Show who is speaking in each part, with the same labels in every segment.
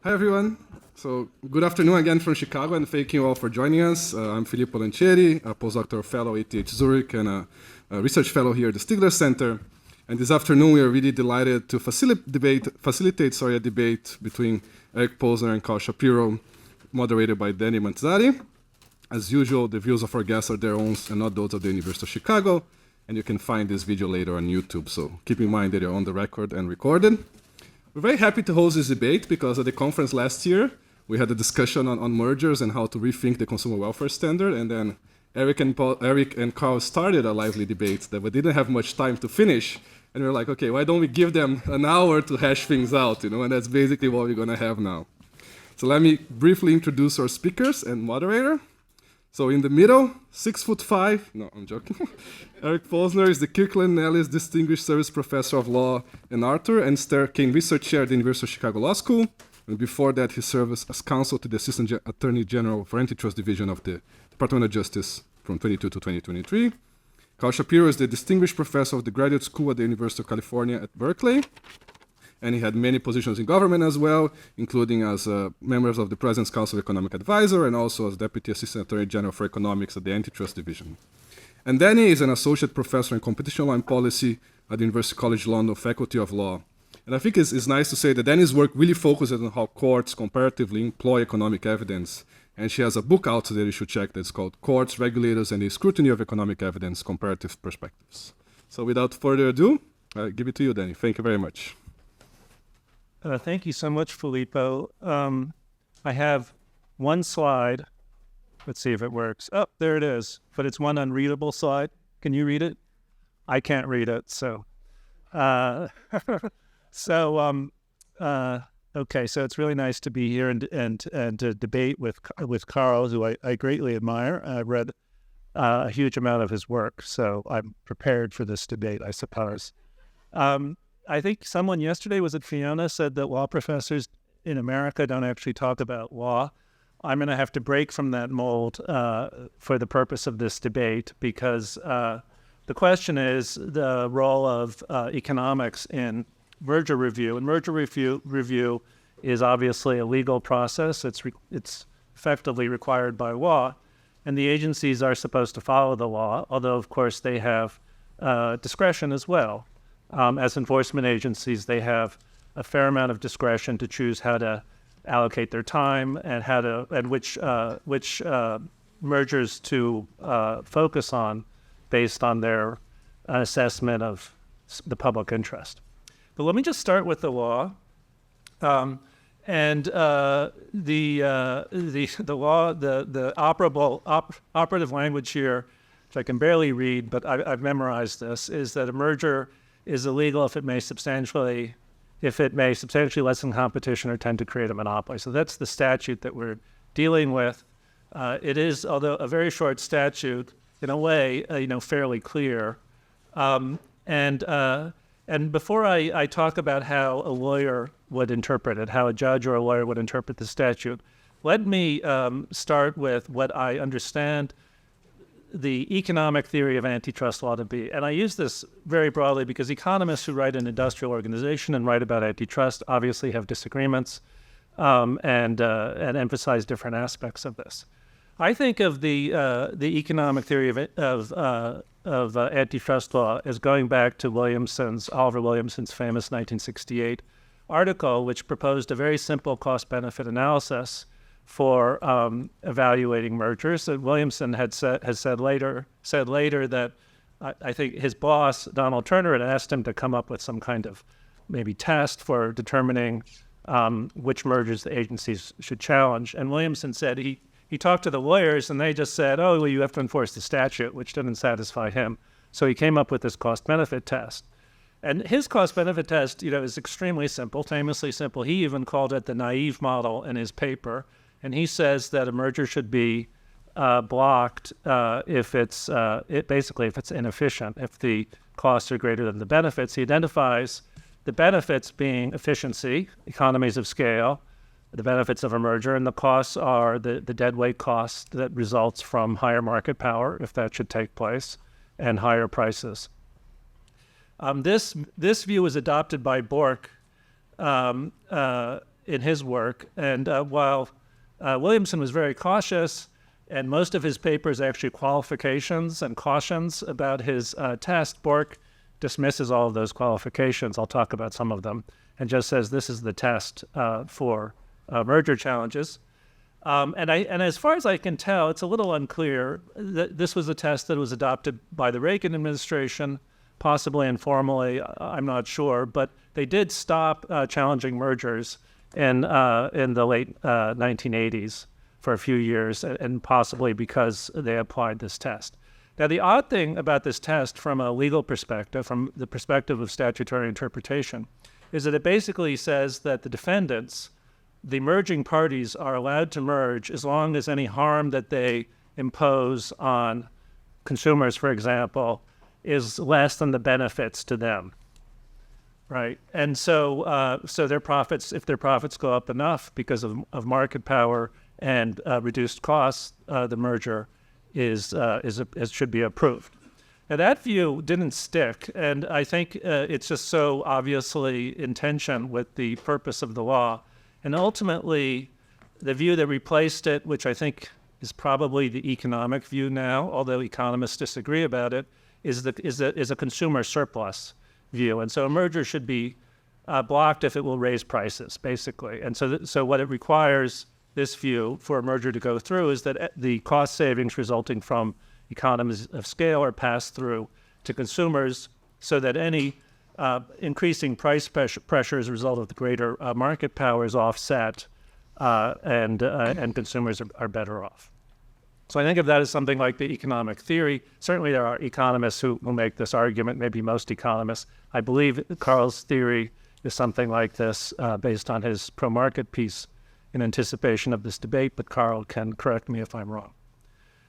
Speaker 1: Hi, everyone. So good afternoon again from Chicago, and thank you all for joining us. I'm Filippo Lancieri, a postdoctoral fellow at ETH Zurich and a research fellow here at the Stigler Center. And this afternoon, we are really delighted to facilitate a debate between Eric Posner and Carl Shapiro, moderated by Deni Mantzari. As usual, the views of our guests are their own and not those of the University of Chicago. And you can find this video later on YouTube, so keep in mind that you're on the record and recorded. We're very happy to host this debate because at the conference last year, we had a discussion on mergers and how to rethink the consumer welfare standard. And then Eric and Carl started a lively debate that we didn't have much time to finish. And we were like, okay, why don't we give them an hour to hash things out, And that's basically what we're going to have now. So let me briefly introduce our speakers and moderator. So in the middle, 6'5", no, I'm joking. Eric Posner is the Kirkland Ellis Distinguished Service Professor of Law and Arthur and Stern Kane Research Chair at the University of Chicago Law School. And before that, he served as counsel to the Assistant Attorney General for Antitrust Division of the Department of Justice from 22 to 2023. Carl Shapiro is the Distinguished Professor of the Graduate School at the University of California at Berkeley. And he had many positions in government as well, including as members of the President's Council of Economic Advisor and also as Deputy Assistant Attorney General for Economics at the Antitrust Division. And Deni is an Associate Professor in Competition Law and Policy at the University College London Faculty of Law. And I think it's nice to say that Deni's work really focuses on how courts comparatively employ economic evidence. And she has a book out that you should check that's called Courts, Regulators, and the Scrutiny of Economic Evidence, Comparative Perspectives. So without further ado, I give it to you, Deni. Thank you very much.
Speaker 2: Thank you so much, Filippo. I have one slide. Let's see if it works. Oh, there it is. But it's one unreadable slide. Can you read it? I can't read it. So, okay. So it's really nice to be here and to debate with Carl, who I greatly admire. I read a huge amount of his work, so I'm prepared for this debate, I suppose. I think someone yesterday, was it Fiona, said that law professors in America don't actually talk about law. I'm going to have to break from that mold for the purpose of this debate because the question is the role of economics in merger review. And merger review is obviously a legal process. It's effectively required by law. And the agencies are supposed to follow the law, although, of course, they have discretion as well. As enforcement agencies, they have a fair amount of discretion to choose how to allocate their time and which mergers to focus on based on their assessment of the public interest. But let me just start with the law. The law, the operative language here, which I can barely read, but I've memorized this, is that a merger is illegal if it may substantially lessen competition or tend to create a monopoly. So that's the statute that we're dealing with. It is, although a very short statute, in a way, fairly clear. And before I talk about how a lawyer would interpret it, how a judge or a lawyer would interpret the statute, let me start with what I understand the economic theory of antitrust law to be. And I use this very broadly because economists who write in industrial organization and write about antitrust obviously have disagreements and emphasize different aspects of this. I think of the economic theory of antitrust law as going back to Oliver Williamson's famous 1968 article, which proposed a very simple cost-benefit analysis for evaluating mergers. And Williamson has said later that I think his boss, Donald Turner, had asked him to come up with some kind of maybe test for determining which mergers the agencies should challenge. And Williamson said he talked to the lawyers and they just said, oh, well, you have to enforce the statute, which didn't satisfy him. So he came up with this cost-benefit test. And his cost-benefit test, is extremely simple, famously simple. He even called it the naive model in his paper. And he says that a merger should be blocked if it's inefficient, if the costs are greater than the benefits. He identifies the benefits being efficiency, economies of scale, the benefits of a merger, and the costs are the deadweight cost that results from higher market power, if that should take place, and higher prices. This view was adopted by Bork in his work. And while Williamson was very cautious, and most of his papers are actually qualifications and cautions about his test, Bork dismisses all of those qualifications. I'll talk about some of them, and just says this is the test for merger challenges. And as far as I can tell, it's a little unclear that this was a test that was adopted by the Reagan administration, possibly informally, I'm not sure, but they did stop challenging mergers in the late 1980s for a few years, and possibly because they applied this test. Now, the odd thing about this test from a legal perspective, from the perspective of statutory interpretation, is that it basically says that the defendants, the merging parties, are allowed to merge as long as any harm that they impose on consumers, for example, is less than the benefits to them, right? And so, so their profits, if their profits go up enough because of market power and reduced costs, the merger should be approved. Now, that view didn't stick, and I think it's just so obviously in tension with the purpose of the law. And ultimately, the view that replaced it, which I think is probably the economic view now, although economists disagree about it, is a consumer surplus view. And so a merger should be blocked if it will raise prices, basically. And so what it requires, this view, for a merger to go through is that the cost savings resulting from economies of scale are passed through to consumers, so that any increasing price pressure as a result of the greater market power is offset, and consumers are better off. So I think of that as something like the economic theory. Certainly there are economists who make this argument, maybe most economists. I believe Carl's theory is something like this, based on his pro-market piece in anticipation of this debate, but Carl can correct me if I'm wrong.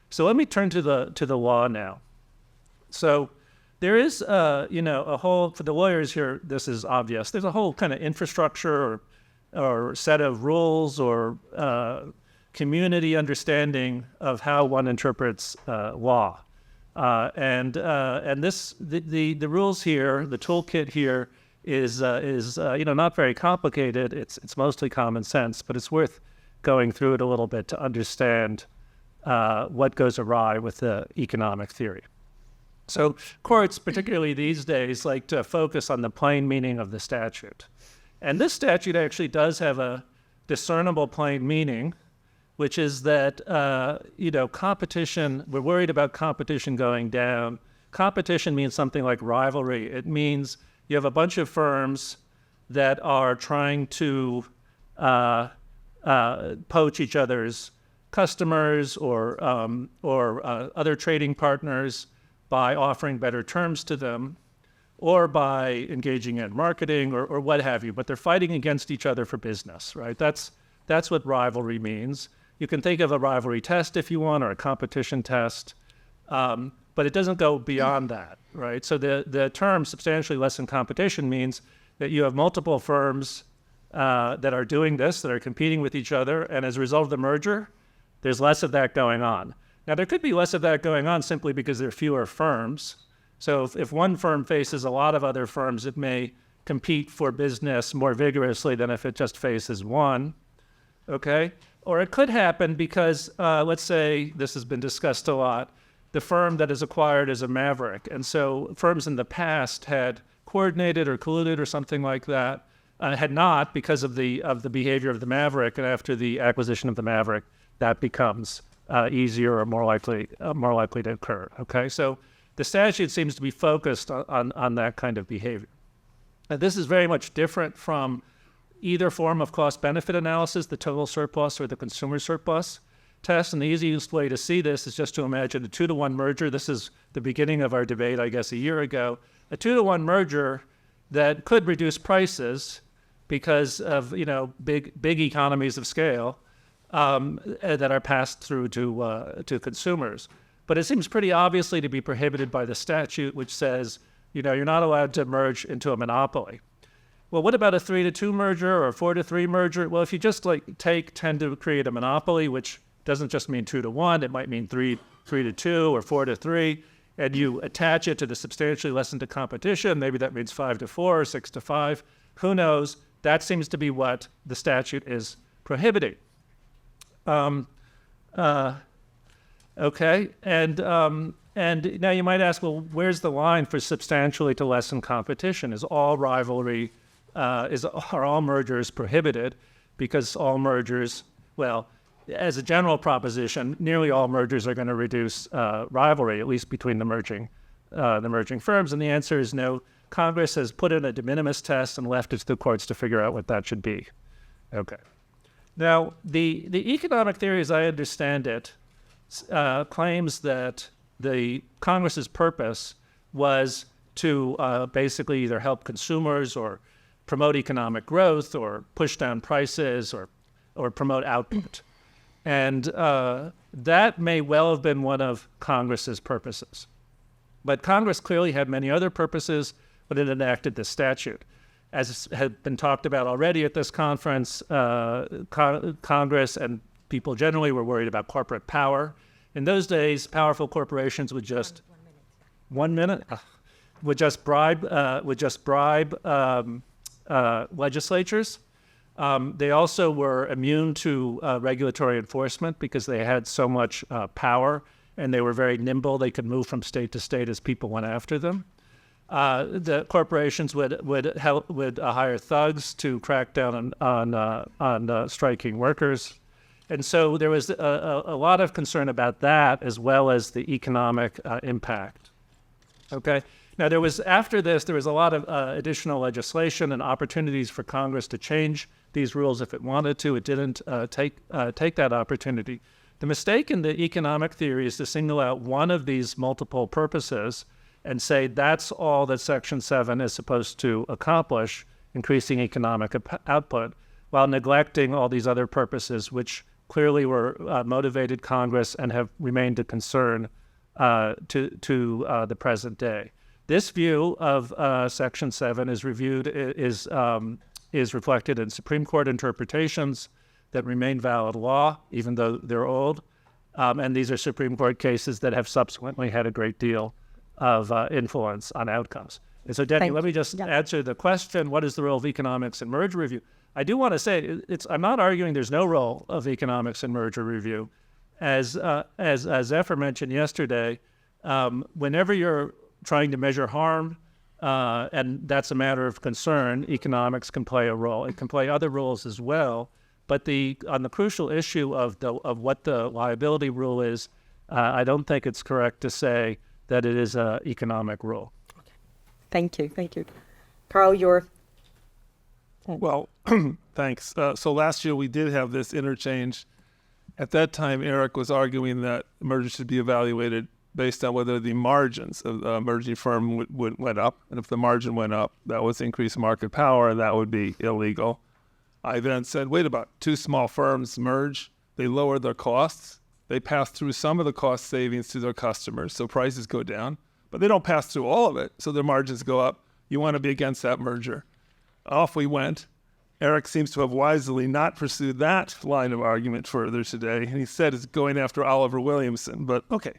Speaker 2: So let me turn to the law now. So there is, a whole, for the lawyers here, this is obvious. There's a whole kind of infrastructure or set of rules or community understanding of how one interprets law. And the rules here, the toolkit here is not very complicated. It's mostly common sense, but it's worth going through it a little bit to understand what goes awry with the economic theory. So courts, particularly these days, like to focus on the plain meaning of the statute. And this statute actually does have a discernible plain meaning, which is that, competition, we're worried about competition going down. Competition means something like rivalry. It means you have a bunch of firms that are trying to poach each other's customers or other trading partners by offering better terms to them, or by engaging in marketing or what have you, but they're fighting against each other for business, right? That's what rivalry means. You can think of a rivalry test if you want, or a competition test, but it doesn't go beyond that, right? So the term substantially less than competition means that you have multiple firms that are doing this, that are competing with each other, and as a result of the merger, there's less of that going on. Now, there could be less of that going on simply because there are fewer firms. So if one firm faces a lot of other firms, it may compete for business more vigorously than if it just faces one, okay? Or it could happen because, let's say, this has been discussed a lot, the firm that is acquired is a maverick. And so firms in the past had coordinated or colluded or something like that, had not because of the behavior of the maverick. And after the acquisition of the maverick, that becomes easier or more likely to occur, okay? So the statute seems to be focused on that kind of behavior. And this is very much different from either form of cost-benefit analysis, the total surplus or the consumer surplus test. And the easiest way to see this is just to imagine a 2-to-1 merger. This is the beginning of our debate, I guess, a year ago. A 2-to-1 merger that could reduce prices because of, big economies of scale that are passed through to consumers. But it seems pretty obviously to be prohibited by the statute, which says, you're not allowed to merge into a monopoly. Well, what about a 3-to-2 merger or a 4-to-3 merger? Well, if you just tend to create a monopoly, which doesn't just mean 2-to-1, it might mean 3-to-2 or 4-to-3, and you attach it to the substantially lessened competition, maybe that means 5-to-4 or 6-to-5, who knows? That seems to be what the statute is prohibiting. Okay, and now you might ask, well, where's the line for substantially to lessen competition? Is all rivalry, are all mergers prohibited? Because all mergers, well, as a general proposition, nearly all mergers are going to reduce rivalry, at least between the merging firms. And the answer is no. Congress has put in a de minimis test and left it to the courts to figure out what that should be. Okay. Now, the economic theory, as I understand it, claims that the Congress's purpose was to basically either help consumers or promote economic growth or push down prices or promote output. And that may well have been one of Congress's purposes. But Congress clearly had many other purposes when it enacted this statute. As had been talked about already at this conference, Congress and people generally were worried about corporate power. In those days, powerful corporations would just would just bribe legislatures. They also were immune to regulatory enforcement because they had so much power, and they were very nimble. They could move from state to state as people went after them. The corporations would hire thugs to crack down on striking workers. And so there was a lot of concern about that, as well as the economic impact. Okay. Now, after this, there was a lot of additional legislation and opportunities for Congress to change these rules if it wanted to. It didn't take that opportunity. The mistake in the economic theory is to single out one of these multiple purposes and say that's all that Section 7 is supposed to accomplish, increasing economic output, while neglecting all these other purposes, which clearly were motivated Congress and have remained a concern to the present day. This view of Section 7 is reflected in Supreme Court interpretations that remain valid law, even though they're old. And these are Supreme Court cases that have subsequently had a great deal of influence on outcomes. And so, Deni, let me just answer the question, what is the role of economics in merger review? I do want to say, I'm not arguing there's no role of economics in merger review. As Zephyr mentioned yesterday, whenever you're trying to measure harm, and that's a matter of concern, economics can play a role. It can play other roles as well. But on the crucial issue of what the liability rule is, I don't think it's correct to say that it is an economic rule.
Speaker 3: Okay. Thank you. Carl,
Speaker 4: Well, thanks. So last year we did have this interchange. At that time, Eric was arguing that mergers should be evaluated based on whether the margins of the merging firm went up. And if the margin went up, that was increased market power, and that would be illegal. I then said, wait about two small firms merge. They lower their costs. They pass through some of the cost savings to their customers, so prices go down. But they don't pass through all of it, so their margins go up. You want to be against that merger. Off we went. Eric seems to have wisely not pursued that line of argument further today, and he said it's going after Oliver Williamson, but okay.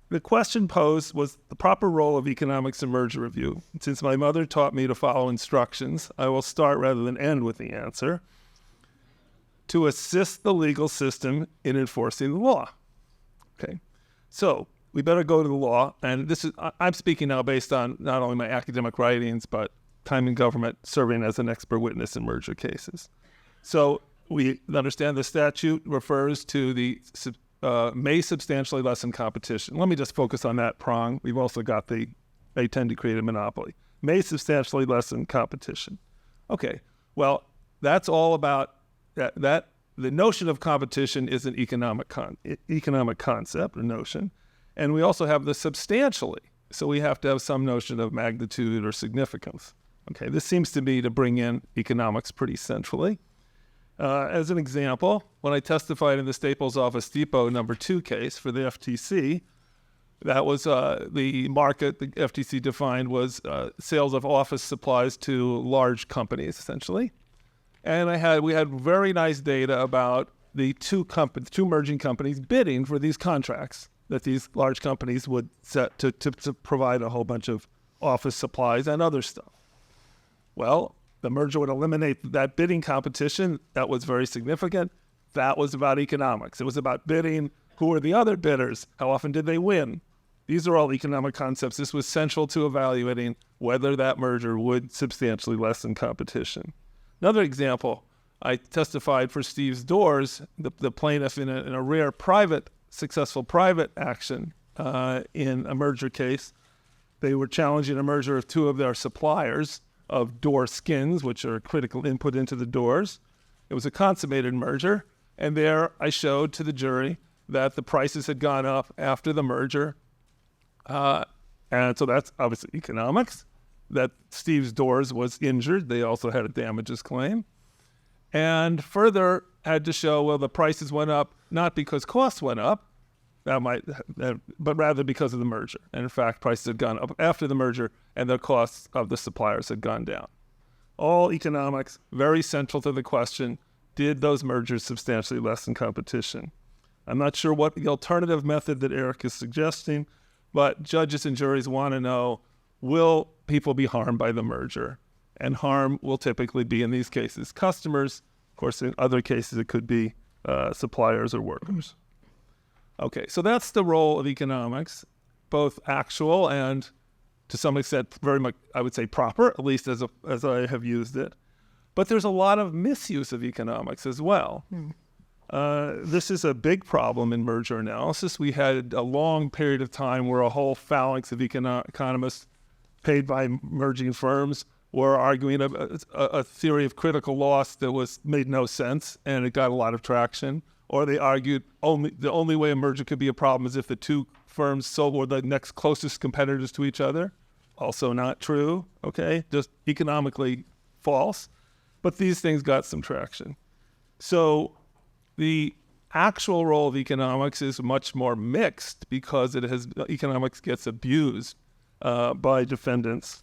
Speaker 4: The question posed was the proper role of economics in merger review. Since my mother taught me to follow instructions, I will start rather than end with the answer. To assist the legal system in enforcing the law. Okay, so we better go to the law, and I'm speaking now based on not only my academic writings, but time in government serving as an expert witness in merger cases. So we understand the statute refers to the may substantially lessen competition. Let me just focus on that prong. We've also got they tend to create a monopoly. May substantially lessen competition. Okay, well, that's all about that. The notion of competition is an economic concept, a notion. And we also have the substantially. So we have to have some notion of magnitude or significance. Okay, this seems to me to bring in economics pretty centrally. As an example, when I testified in the Staples Office Depot number 2 case for the FTC, that was the market the FTC defined was sales of office supplies to large companies, essentially. And we had very nice data about the two merging companies bidding for these contracts that these large companies would set to provide a whole bunch of office supplies and other stuff. Well, The merger would eliminate that bidding competition. That was very significant. That was about economics. It was about bidding. Who were the other bidders? How often did they win? These are all economic concepts. This was central to evaluating whether that merger would substantially lessen competition. Another example, I testified for Steve's Doors, the plaintiff in a rare successful private action in a merger case. They were challenging a merger of two of their suppliers of door skins, which are a critical input into the doors. It was a consummated merger, and there I showed to the jury that the prices had gone up after the merger. And so that's obviously economics, that Steve's Doors was injured. They also had a damages claim. And further had to show, well, the prices went up not because costs went up, but rather because of the merger. And in fact, prices had gone up after the merger and the costs of the suppliers had gone down. All economics, very central to the question, did those mergers substantially lessen competition? I'm not sure what the alternative method that Eric is suggesting, but judges and juries want to know, will people be harmed by the merger? And harm will typically be, in these cases, customers. Of course, in other cases, it could be suppliers or workers. Okay, so that's the role of economics, both actual and, to some extent, very much, I would say, proper, at least as I have used it. But there's a lot of misuse of economics as well. This is a big problem in merger analysis. We had a long period of time where a whole phalanx of economists paid by merging firms were arguing a theory of critical loss that made no sense, and it got a lot of traction. Or they argued the only way a merger could be a problem is if the two firms were the next closest competitors to each other. Also not true, okay? Just economically false. But these things got some traction. So the actual role of economics is much more mixed because economics gets abused by defendants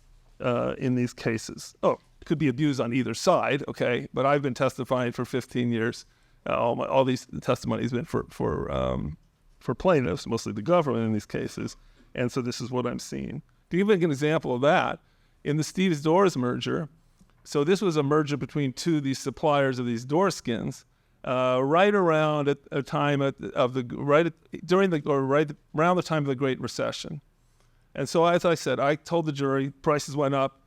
Speaker 4: in these cases. Oh, it could be abused on either side, okay? But I've been testifying for 15 years. All these testimonies have been for plaintiffs, mostly the government in these cases. And so this is what I'm seeing. To give an example of that, in the Steve's Doors merger, so this was a merger between two of these suppliers of these door skins, right around at a time around the time of the Great Recession. And so, as I said, I told the jury prices went up,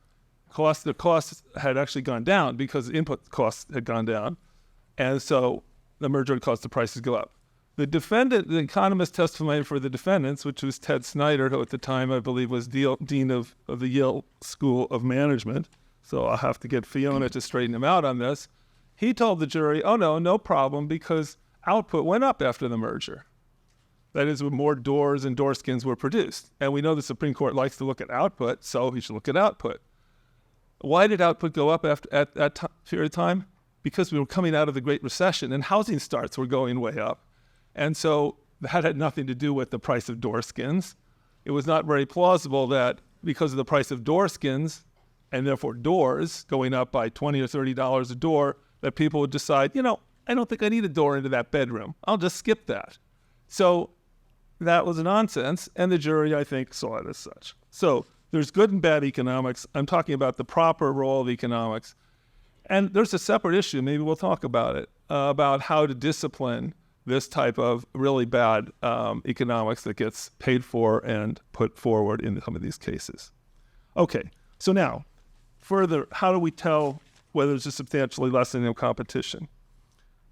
Speaker 4: the costs had actually gone down because input costs had gone down, and so the merger had caused the prices go up. The economist testifying for the defendants, which was Ted Snyder, who at the time I believe was dean of the Yale School of Management, so I'll have to get Fiona to straighten him out on this. He told the jury, oh no problem, because output went up after the merger. That is, when more doors and door skins were produced. And we know the Supreme Court likes to look at output, so he should look at output. Why did output go up at that period of time? Because we were coming out of the Great Recession and housing starts were going way up. And so that had nothing to do with the price of door skins. It was not very plausible that because of the price of door skins, and therefore doors going up by $20 or $30 a door, that people would decide, I don't think I need a door into that bedroom. I'll just skip that. So that was nonsense, and the jury, I think, saw it as such. So there's good and bad economics. I'm talking about the proper role of economics. And there's a separate issue, maybe we'll talk about it, about how to discipline this type of really bad economics that gets paid for and put forward in some of these cases. Okay, so now, further, how do we tell whether there's a substantially lessening of competition?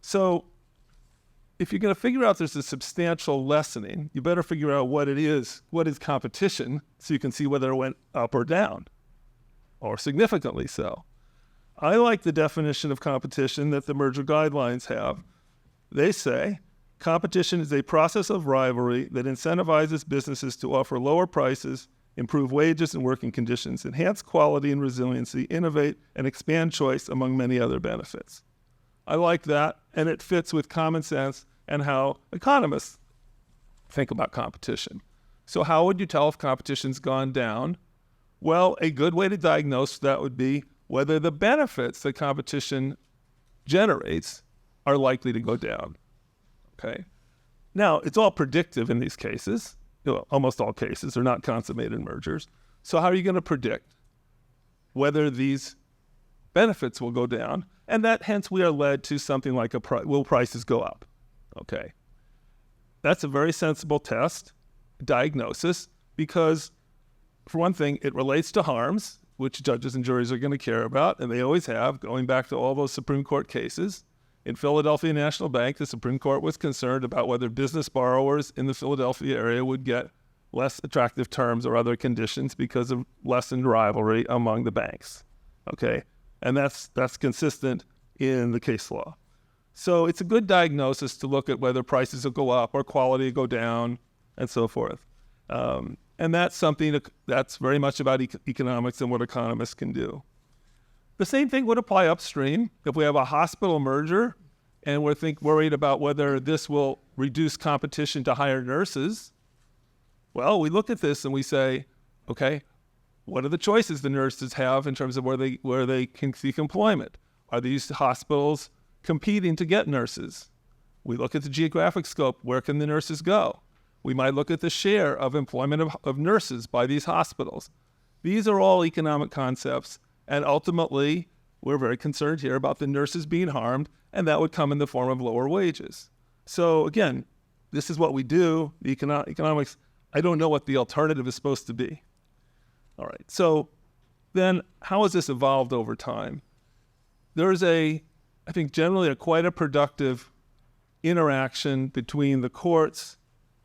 Speaker 4: So if you're going to figure out there's a substantial lessening, you better figure out what it is. What is competition, so you can see whether it went up or down, or significantly so. I like the definition of competition that the merger guidelines have. They say, competition is a process of rivalry that incentivizes businesses to offer lower prices, improve wages and working conditions, enhance quality and resiliency, innovate, and expand choice, among many other benefits. I like that, and it fits with common sense and how economists think about competition. So how would you tell if competition's gone down? Well, a good way to diagnose that would be whether the benefits that competition generates are likely to go down. Okay. Now, it's all predictive in these cases. Almost all cases are not consummated mergers. So how are you going to predict whether these benefits will go down, and that hence we are led to something like will prices go up? Okay. That's a very sensible test, diagnosis, because for one thing, it relates to harms, which judges and juries are going to care about, and they always have, going back to all those Supreme Court cases. In Philadelphia National Bank, the Supreme Court was concerned about whether business borrowers in the Philadelphia area would get less attractive terms or other conditions because of lessened rivalry among the banks. Okay, and that's consistent in the case law. So it's a good diagnosis to look at whether prices will go up or quality go down and so forth. And that's something that's very much about economics and what economists can do. The same thing would apply upstream. If we have a hospital merger and we're worried about whether this will reduce competition to hire nurses, well, we look at this and we say, okay, what are the choices the nurses have in terms of where they can seek employment? Are these hospitals competing to get nurses? We look at the geographic scope. Where can the nurses go? We might look at the share of employment of nurses by these hospitals. These are all economic concepts, and ultimately, we're very concerned here about the nurses being harmed, and that would come in the form of lower wages. So again, this is what we do. The economics, I don't know what the alternative is supposed to be. All right, so then how has this evolved over time? There's I think generally quite a productive interaction between the courts,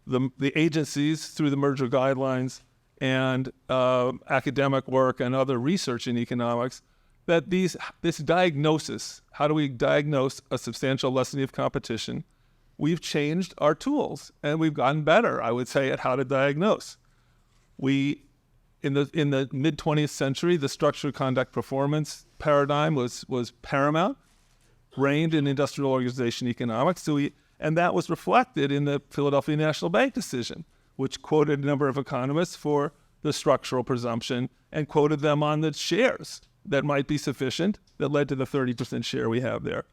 Speaker 4: the agencies through the merger guidelines, and academic work and other research in economics, that this diagnosis, how do we diagnose a substantial lessening of competition? We've changed our tools, and we've gotten better, I would say, at how to diagnose. In the mid-20th century, the structured conduct performance paradigm was paramount, reigned in industrial organization economics, and that was reflected in the Philadelphia National Bank decision, which quoted a number of economists for the structural presumption and quoted them on the shares that might be sufficient that led to the 30% share we have there.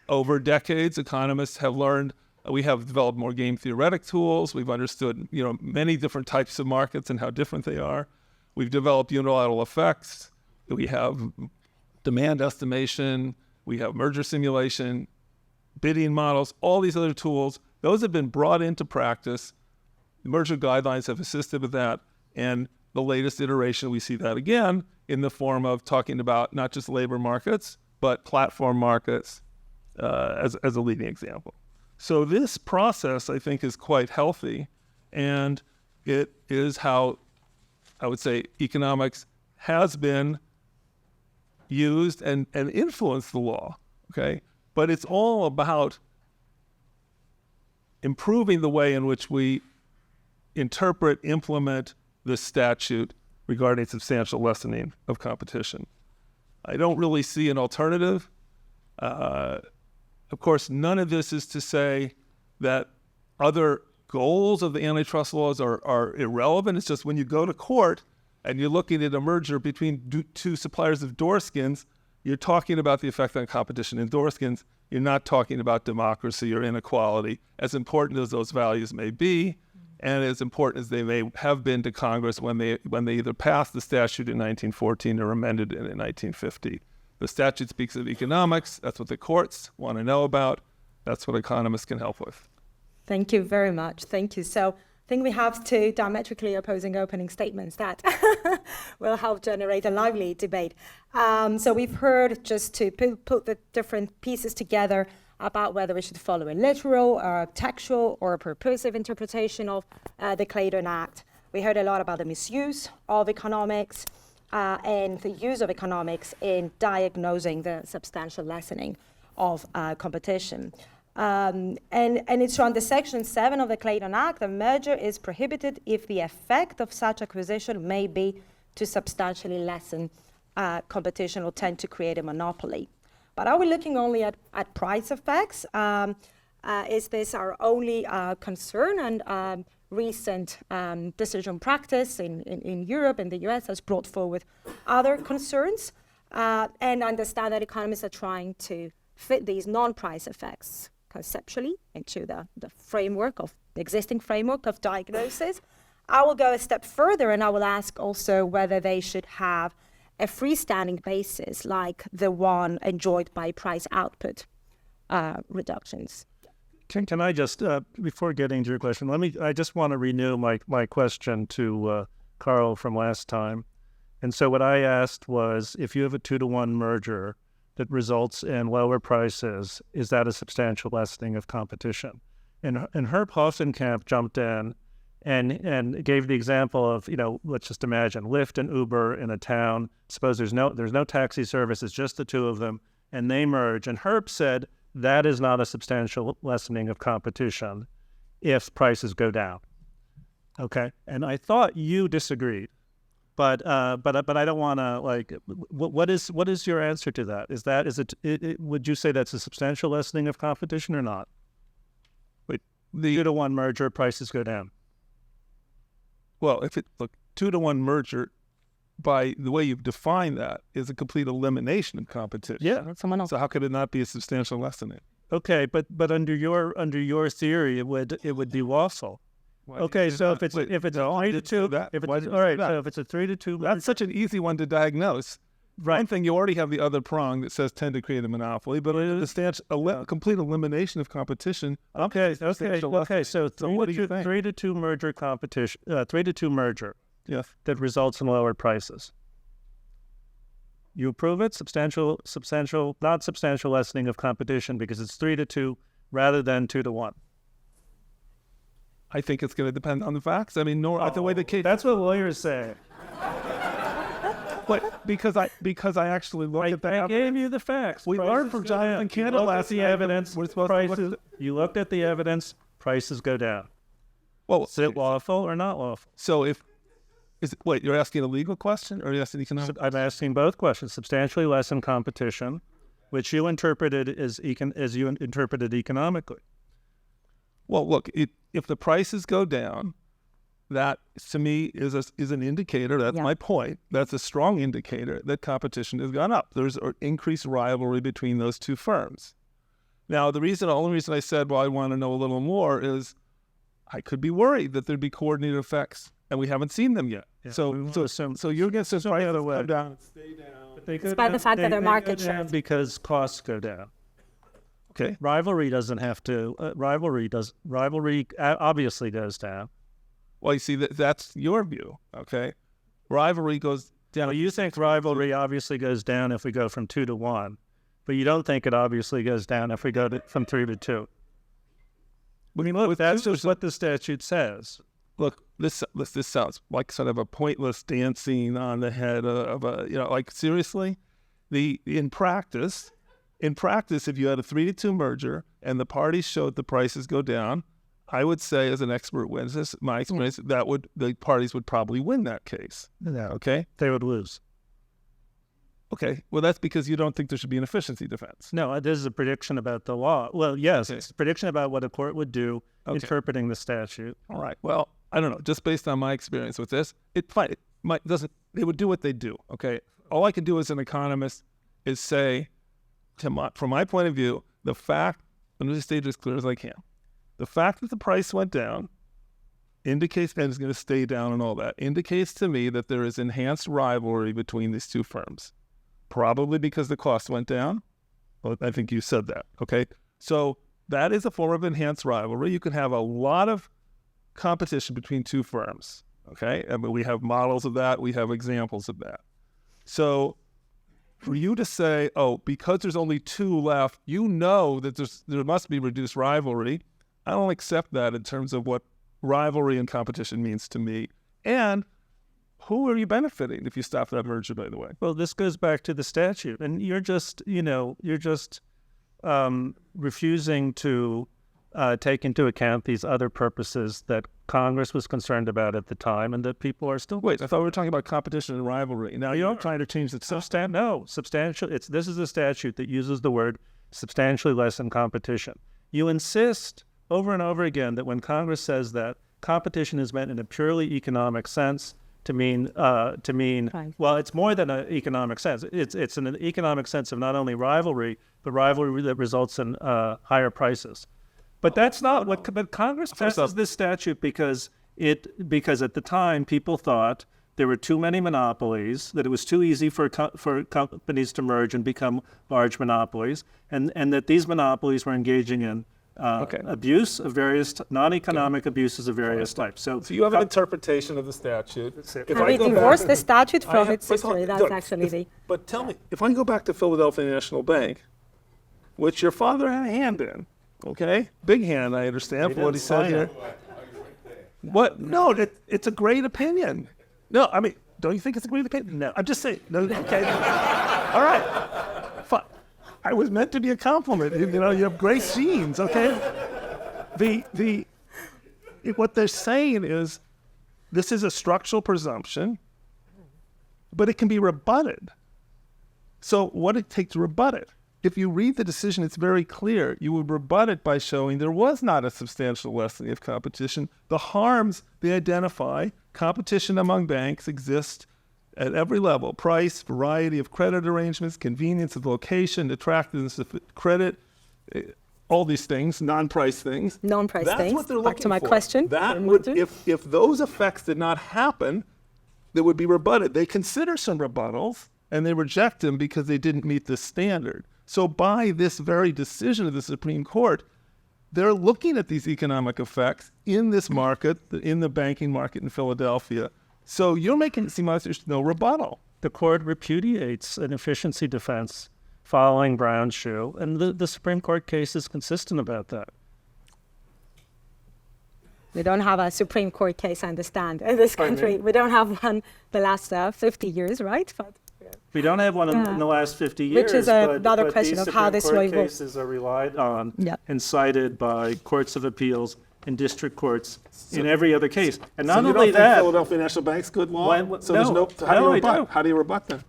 Speaker 4: Over decades, economists have learned, we have developed more game theoretic tools. We've understood, many different types of markets and how different they are. We've developed unilateral effects. We have demand estimation. We have merger simulation, bidding models, all these other tools. Those have been brought into practice. The merger guidelines have assisted with that. And the latest iteration, we see that again in the form of talking about not just labor markets, but platform markets as a leading example. So this process, I think, is quite healthy. And it is how, I would say, economics has been used and influenced the law, okay? But it's all about improving the way in which we interpret, implement this statute regarding substantial lessening of competition. I don't really see an alternative. Of course, none of this is to say that other goals of the antitrust laws are irrelevant. It's just when you go to court and you're looking at a merger between two suppliers of door skins, you're talking about the effect on competition in door skins. You're not talking about democracy or inequality, as important as those values may be, and as important as they may have been to Congress when they either passed the statute in 1914 or amended it in 1950. The statute speaks of economics. That's what the courts want to know about. That's what economists can help with.
Speaker 3: Thank you very much. Thank you. So I think we have two diametrically opposing opening statements that will help generate a lively debate. So we've heard, just to put the different pieces together, about whether we should follow a literal or a textual or a purposive interpretation of the Clayton Act. We heard a lot about the misuse of economics and the use of economics in diagnosing the substantial lessening of competition. And it's on the Section 7 of the Clayton Act, the merger is prohibited if the effect of such acquisition may be to substantially lessen competition or tend to create a monopoly. But are we looking only at price effects? Is this our only concern? And recent decision practice in Europe and the US has brought forward other concerns, and understand that economists are trying to fit these non-price effects conceptually into the framework of the existing framework of diagnosis. I will go a step further and I will ask also whether they should have a freestanding basis like the one enjoyed by price output reductions.
Speaker 2: Can I just, before getting to your question, I just want to renew my question to Carl from last time. And so what I asked was, if you have a 2-to-1 merger that results in lower prices, is that a substantial lessening of competition? And Herb Hoffenkamp jumped in and gave the example of, let's just imagine Lyft and Uber in a town. Suppose there's no taxi service, it's just the two of them, and they merge. And Herb said that is not a substantial lessening of competition if prices go down. Okay, and I thought you disagreed, but I don't want to What is your answer to that? Would you say that's a substantial lessening of competition or not?
Speaker 4: Wait, the
Speaker 2: 2-to-1 merger, prices go down.
Speaker 4: Well, 2-to-1 merger, by the way you've defined that, is a complete elimination of competition.
Speaker 2: Yeah,
Speaker 3: Someone else.
Speaker 4: So how could it not be a substantial lessening?
Speaker 2: Okay, but under your theory, it would be lawful. Okay, so if it's a 3-to-2, so if it's a 3-to-2,
Speaker 4: that's such an easy one to diagnose.
Speaker 2: right?
Speaker 4: One thing, you already have the other prong that says tend to create a monopoly, but it is a complete elimination of competition.
Speaker 2: Okay. So
Speaker 4: what do you think?
Speaker 2: 3-to-2 merger competition, 3-to-2 merger
Speaker 4: Yeah.
Speaker 2: that results in lower prices. You approve it? Not substantial lessening of competition because it's 3-to-2 rather than 2-to-1.
Speaker 4: I think it's going to depend on the facts. I mean, the way the case.
Speaker 2: That's what lawyers say.
Speaker 4: But because I actually looked at that.
Speaker 2: I gave you the facts.
Speaker 4: We learned from Jonathan Candle last
Speaker 2: the
Speaker 4: night.
Speaker 2: evidence. You looked at the evidence. Prices go down.
Speaker 4: Well,
Speaker 2: Is it lawful or not lawful?
Speaker 4: so wait, you're asking a legal question or are you asking economic?
Speaker 2: I'm asking both questions. Substantially lessen competition, which you interpreted as you interpreted economically.
Speaker 4: Well, look, if the prices go down, that to me is an indicator. That's my point. That's a strong indicator that competition has gone up. There's an increased rivalry between those two firms. Now, the only reason I said, well, I want to know a little more is I could be worried that there'd be coordinated effects, and we haven't seen them yet.
Speaker 2: Yeah,
Speaker 4: So you're going to say prices go down and stay down.
Speaker 3: Despite the fact that their market share.
Speaker 2: Because costs go down.
Speaker 4: Okay.
Speaker 2: Rivalry doesn't have to. Rivalry obviously goes down.
Speaker 4: Well, you see, that's your view, okay? Rivalry goes down.
Speaker 2: Well, you think rivalry obviously goes down if we go from 2-to-1, but you don't think it obviously goes down if we go from 3-to-2. I mean, look, that's just what the statute says.
Speaker 4: Look, this sounds like sort of a pointless dancing on the head of a, seriously? In practice, if you had a 3-to-2 merger and the parties showed the prices go down, I would say, as an expert witness, my experience, the parties would probably win that case.
Speaker 2: Yeah.
Speaker 4: Okay?
Speaker 2: They would lose.
Speaker 4: Okay. Well, that's because you don't think there should be an efficiency defense.
Speaker 2: No, this is a prediction about the law. Well, yes,
Speaker 4: Okay.
Speaker 2: it's a prediction about what a court would do interpreting the statute.
Speaker 4: All right. Well, I don't know. Just based on my experience with this, they would do what they do. Okay. All I can do as an economist is say, from my point of view, let me just state it as clear as I can. The fact that the price went down indicates, and is going to stay down and all that, indicates to me that there is enhanced rivalry between these two firms. Probably because the cost went down. Well, I think you said that. Okay. So that is a form of enhanced rivalry. You can have a lot of competition between two firms. Okay. I mean, we have models of that. We have examples of that. So for you to say, because there's only two left, that there must be reduced rivalry. I don't accept that in terms of what rivalry and competition means to me. And who are you benefiting if you stop that merger, by the way?
Speaker 2: Well, this goes back to the statute, and you're just refusing to take into account these other purposes that Congress was concerned about at the time, and that people are still.
Speaker 4: Wait, I thought we were talking about competition and rivalry. Now you're trying to change the
Speaker 2: substantial. This is a statute that uses the word substantially lessen competition. You insist over and over again that when Congress says that, competition is meant in a purely economic sense to mean
Speaker 3: Right.
Speaker 2: Well, it's more than an economic sense. It's an economic sense of not only rivalry, but rivalry that results in higher prices. But that's not what. But Congress passes this statute because at the time people thought there were too many monopolies, that it was too easy for companies to merge and become large monopolies, and that these monopolies were engaging in abuse of various, non-economic abuses of various types. So
Speaker 4: you have an interpretation of the statute.
Speaker 3: Can we divorce the statute from its history? That's actually the...
Speaker 4: But tell me, if I go back to Philadelphia National Bank, which your father had a hand in, okay? Big hand, I understand, for what he said here. What? No, it's a great opinion. No, I mean, don't you think it's a great opinion? No. I'm just saying. No, okay. All right. Fine. I was meant to be a compliment. You know, you have great genes, okay? What they're saying is this is a structural presumption, but it can be rebutted. So what it takes to rebut it? If you read the decision, it's very clear. You would rebut it by showing there was not a substantial lessening of competition. The harms they identify, competition among banks exists at every level: price, variety of credit arrangements, convenience of location, attractiveness of credit, all these things, non-price things.
Speaker 3: Non-price
Speaker 4: That's
Speaker 3: things.
Speaker 4: what they're
Speaker 3: Back
Speaker 4: looking
Speaker 3: to my
Speaker 4: for.
Speaker 3: question.
Speaker 4: That would, if those effects did not happen, they would be rebutted. They consider some rebuttals, and they reject them because they didn't meet this standard. So by this very decision of the Supreme Court, they're looking at these economic effects in this market, in the banking market in Philadelphia. So you're making it seem like there's no rebuttal.
Speaker 2: The court repudiates an efficiency defense following Brown shoe, and the Supreme Court case is consistent about that.
Speaker 3: We don't have a Supreme Court case, I understand, in this country. We don't have one the last 50 years, right? But
Speaker 2: we don't have one in the last 50 years.
Speaker 3: Which is another question of how this will
Speaker 2: Supreme Court cases are relied on and cited by courts of appeals and district courts in every other case. And not
Speaker 4: so
Speaker 2: only
Speaker 4: you don't
Speaker 2: that,
Speaker 4: think Philadelphia National Bank's good law? How do you rebut then?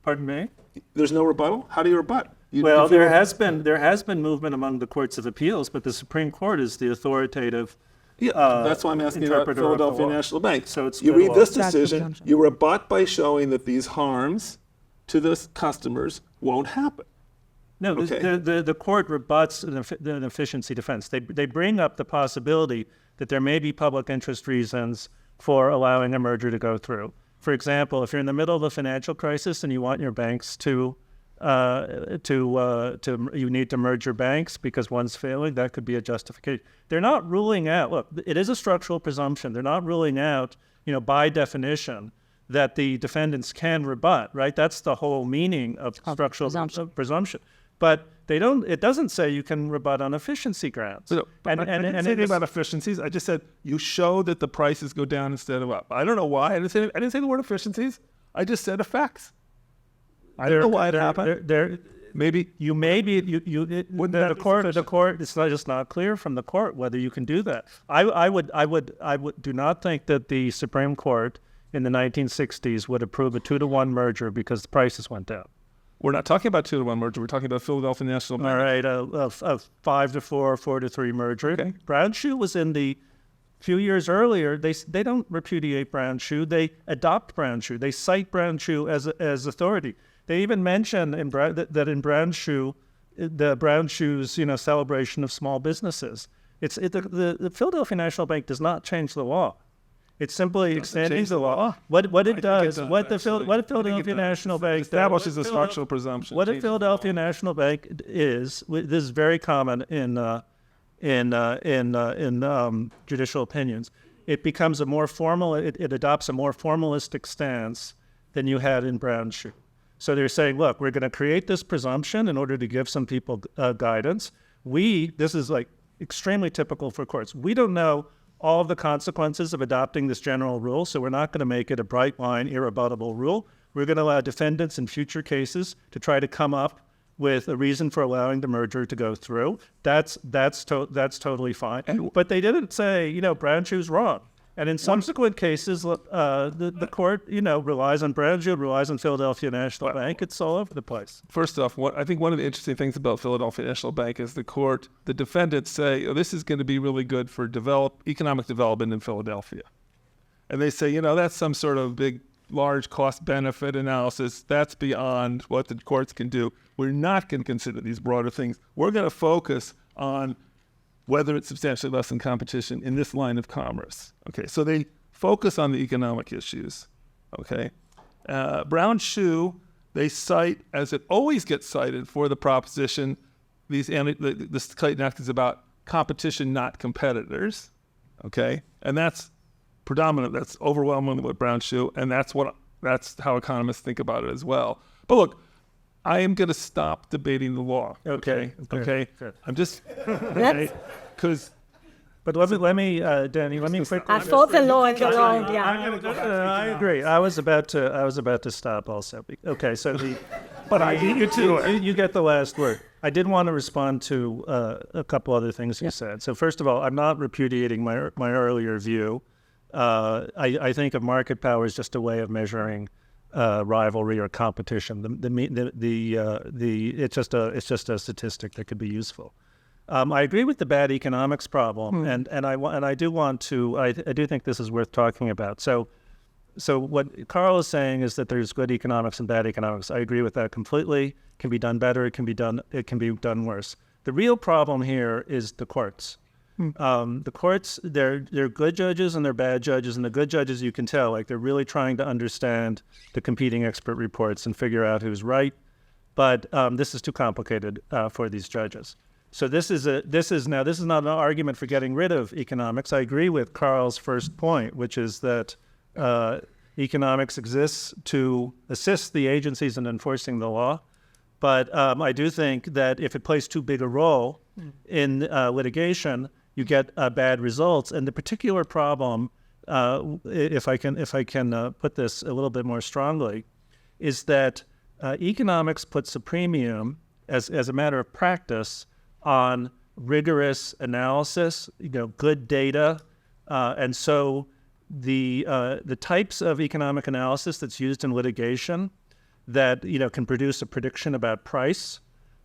Speaker 2: Pardon me?
Speaker 4: There's no rebuttal? How do you rebut?
Speaker 2: There has been movement among the courts of appeals, but the Supreme Court is the authoritative.
Speaker 4: That's why I'm asking about Philadelphia National Bank.
Speaker 2: So it's
Speaker 4: you read this
Speaker 3: That's
Speaker 4: decision, you rebut by showing that these harms to the customers won't happen.
Speaker 2: No, the court rebuts an efficiency defense. They bring up the possibility that there may be public interest reasons for allowing a merger to go through. For example, if you're in the middle of a financial crisis and you want your banks you need to merge your banks because one's failing, that could be a justification. They're not ruling out, look, it is a structural presumption. They're not ruling out, by definition, that the defendants can rebut, right? That's the whole meaning of structural presumption. But it doesn't say you can rebut on efficiency grounds.
Speaker 4: No, I didn't say anything about efficiencies. I just said you show that the prices go down instead of up. I don't know why. I didn't say the word efficiencies. I just said effects. I don't know why it happened.
Speaker 2: The court. It's just not clear from the court whether you can do that. I would do not think that the Supreme Court in the 1960s would approve a 2-to-1 merger because the prices went down.
Speaker 4: We're not talking about 2-to-1 merger. We're talking about Philadelphia National Bank.
Speaker 2: All right, a 5-to-4, 4-to-3 merger. Okay. Brown shoe was in the few years earlier. They don't repudiate Brown shoe. They adopt Brown shoe. They cite Brown shoe as authority. They even mention that in Brown shoe, the Brown shoe's celebration of small businesses. The Philadelphia National Bank does not change the law. It's simply extending the law. What the Philadelphia National Bank
Speaker 4: establishes a structural presumption.
Speaker 2: What the Philadelphia National Bank is, this is very common in judicial opinions. It becomes a more formal. It adopts a more formalistic stance than you had in Brown shoe. So they're saying, look, we're going to create this presumption in order to give some people guidance. This is like extremely typical for courts. We don't know all of the consequences of adopting this general rule, so we're not going to make it a bright line, irrebuttable rule. We're going to allow defendants in future cases to try to come up with a reason for allowing the merger to go through. That's totally fine. But they didn't say, Brown shoe's wrong. And in subsequent cases, the court, relies on Brown shoe, relies on Philadelphia National Bank. It's all over the place.
Speaker 4: First off, I think one of the interesting things about Philadelphia National Bank is the defendants say, this is going to be really good for economic development in Philadelphia. And they say, that's some sort of big, large cost-benefit analysis. That's beyond what the courts can do. We're not going to consider these broader things. We're going to focus on whether it's substantially less than competition in this line of commerce. Okay, so they focus on the economic issues. Okay. Brown shoe, they cite, as it always gets cited for the proposition, this Clayton Act is about competition, not competitors. Okay. And that's predominant. That's overwhelmingly what Brown shoe, and that's how economists think about it as well. But look, I am going to stop debating the law. Okay.
Speaker 2: Good.
Speaker 4: I'm just because.
Speaker 2: But let me, Deni, let me quickly.
Speaker 3: I thought the law and the law,
Speaker 2: I agree. I was about to stop also. Okay, so you get the last word. I did want to respond to a couple other things you said. So first of all, I'm not repudiating my earlier view. I think of market power as just a way of measuring rivalry or competition. It's just a statistic that could be useful. I agree with the bad economics problem, and I do think this is worth talking about. So what Carl is saying is that there's good economics and bad economics. I agree with that completely. It can be done better. It can be done worse. The real problem here is the courts. The courts, they're good judges and they're bad judges, and the good judges, you can tell, like, they're really trying to understand the competing expert reports and figure out who's right. But this is too complicated for these judges. So this is not an argument for getting rid of economics. I agree with Carl's first point, which is that economics exists to assist the agencies in enforcing the law. But I do think that if it plays too big a role in litigation, you get bad results. And the particular problem, if I can put this a little bit more strongly, is that economics puts a premium as a matter of practice on rigorous analysis, good data, and so the types of economic analysis that's used in litigation that can produce a prediction about price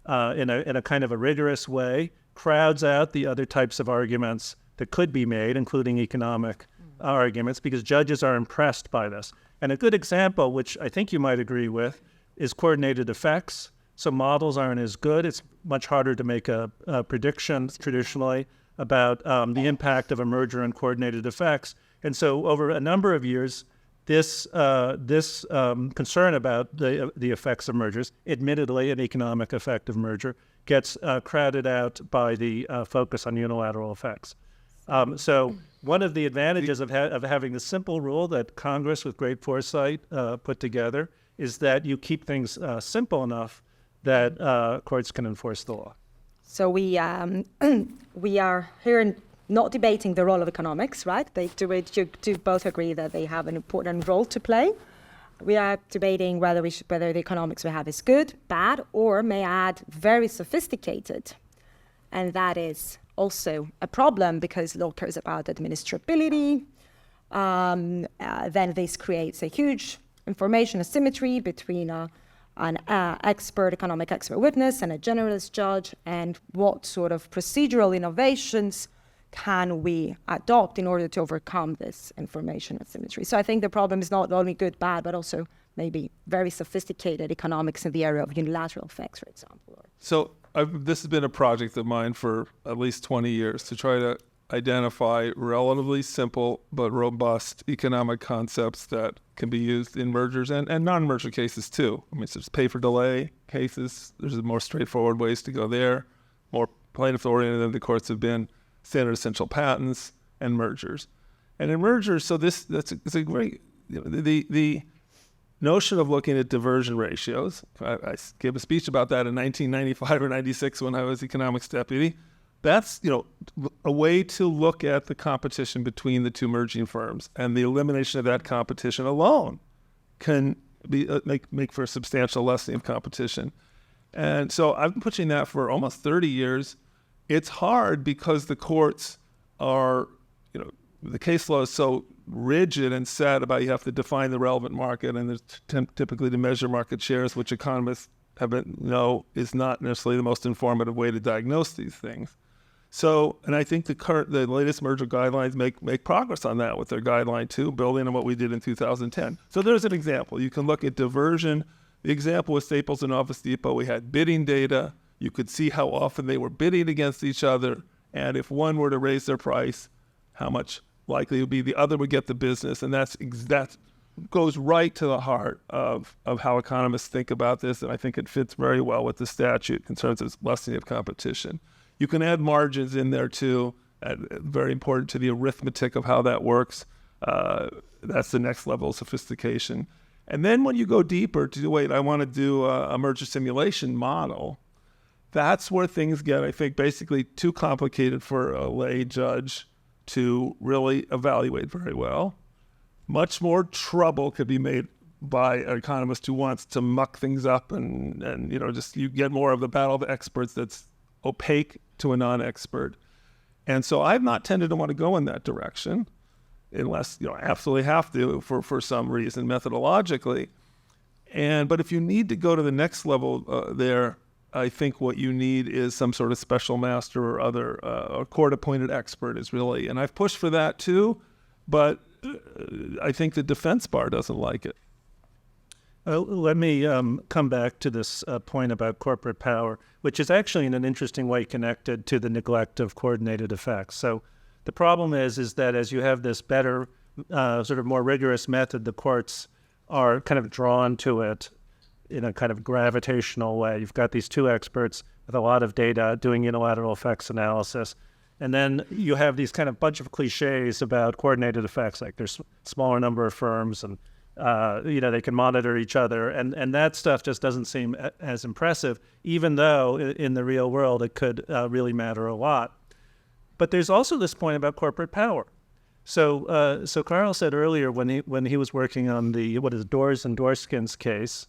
Speaker 2: in a kind of a rigorous way crowds out the other types of arguments that could be made, including economic arguments, because judges are impressed by this. And a good example, which I think you might agree with, is coordinated effects. So models aren't as good. It's much harder to make a prediction traditionally about the impact of a merger and coordinated effects. And so over a number of years, this concern about the effects of mergers, admittedly an economic effect of merger, gets crowded out by the focus on unilateral effects. So one of the advantages of having the simple rule that Congress, with great foresight, put together is that you keep things simple enough that courts can enforce the law.
Speaker 3: So we are here not debating the role of economics, right? You do both agree that they have an important role to play. We are debating whether the economics we have is good, bad, or may add very sophisticated. And that is also a problem because law cares about administrability. Then this creates a huge information asymmetry between an economic expert witness and a generalist judge, and what sort of procedural innovations can we adopt in order to overcome this information asymmetry. So I think the problem is not only good, bad, but also maybe very sophisticated economics in the area of unilateral effects, for example.
Speaker 4: So this has been a project of mine for at least 20 years to try to identify relatively simple but robust economic concepts that can be used in mergers and non-merger cases too. I mean, there's pay for delay cases. There's more straightforward ways to go there, more plaintiff-oriented than the courts have been, standard essential patents, and mergers. And in mergers, so it's a great, the notion of looking at diversion ratios. I gave a speech about that in 1995 or 96 when I was economics deputy. That's a way to look at the competition between the two merging firms, and the elimination of that competition alone can be make for a substantial lessening of competition. And so I've been pushing that for almost 30 years. It's hard because the courts are, the case law is so rigid and set about you have to define the relevant market, and there's typically to measure market shares, which economists know is not necessarily the most informative way to diagnose these things. So, and I think the latest merger guidelines make progress on that with their guideline 2, building on what we did in 2010. So there's an example. You can look at diversion. The example with Staples and Office Depot, we had bidding data. You could see how often they were bidding against each other, and if one were to raise their price, how much likely it would be the other would get the business. And that's goes right to the heart of how economists think about this, and I think it fits very well with the statute concerns its lessening of competition. You can add margins in there too, very important to the arithmetic of how that works. That's the next level of sophistication. And then when you go deeper to, wait, I want to do a merger simulation model, that's where things get, I think, basically too complicated for a lay judge to really evaluate very well. Much more trouble could be made by an economist who wants to muck things up and just you get more of the battle of the experts that's opaque to a non-expert. And so I've not tended to want to go in that direction unless I absolutely have to for some reason methodologically. But if you need to go to the next level there, I think what you need is some sort of special master or other a court-appointed expert is really, and I've pushed for that too, but I think the defense bar doesn't like it.
Speaker 2: Let me come back to this point about corporate power, which is actually in an interesting way connected to the neglect of coordinated effects. So the problem is that as you have this better, sort of more rigorous method, the courts are kind of drawn to it in a kind of gravitational way. You've got these two experts with a lot of data doing unilateral effects analysis. And then you have these kind of bunch of cliches about coordinated effects, like there's smaller number of firms and they can monitor each other. And that stuff just doesn't seem as impressive, even though in the real world it could really matter a lot. But there's also this point about corporate power. So Carl said earlier when he was working on the Doors and Dorskins case,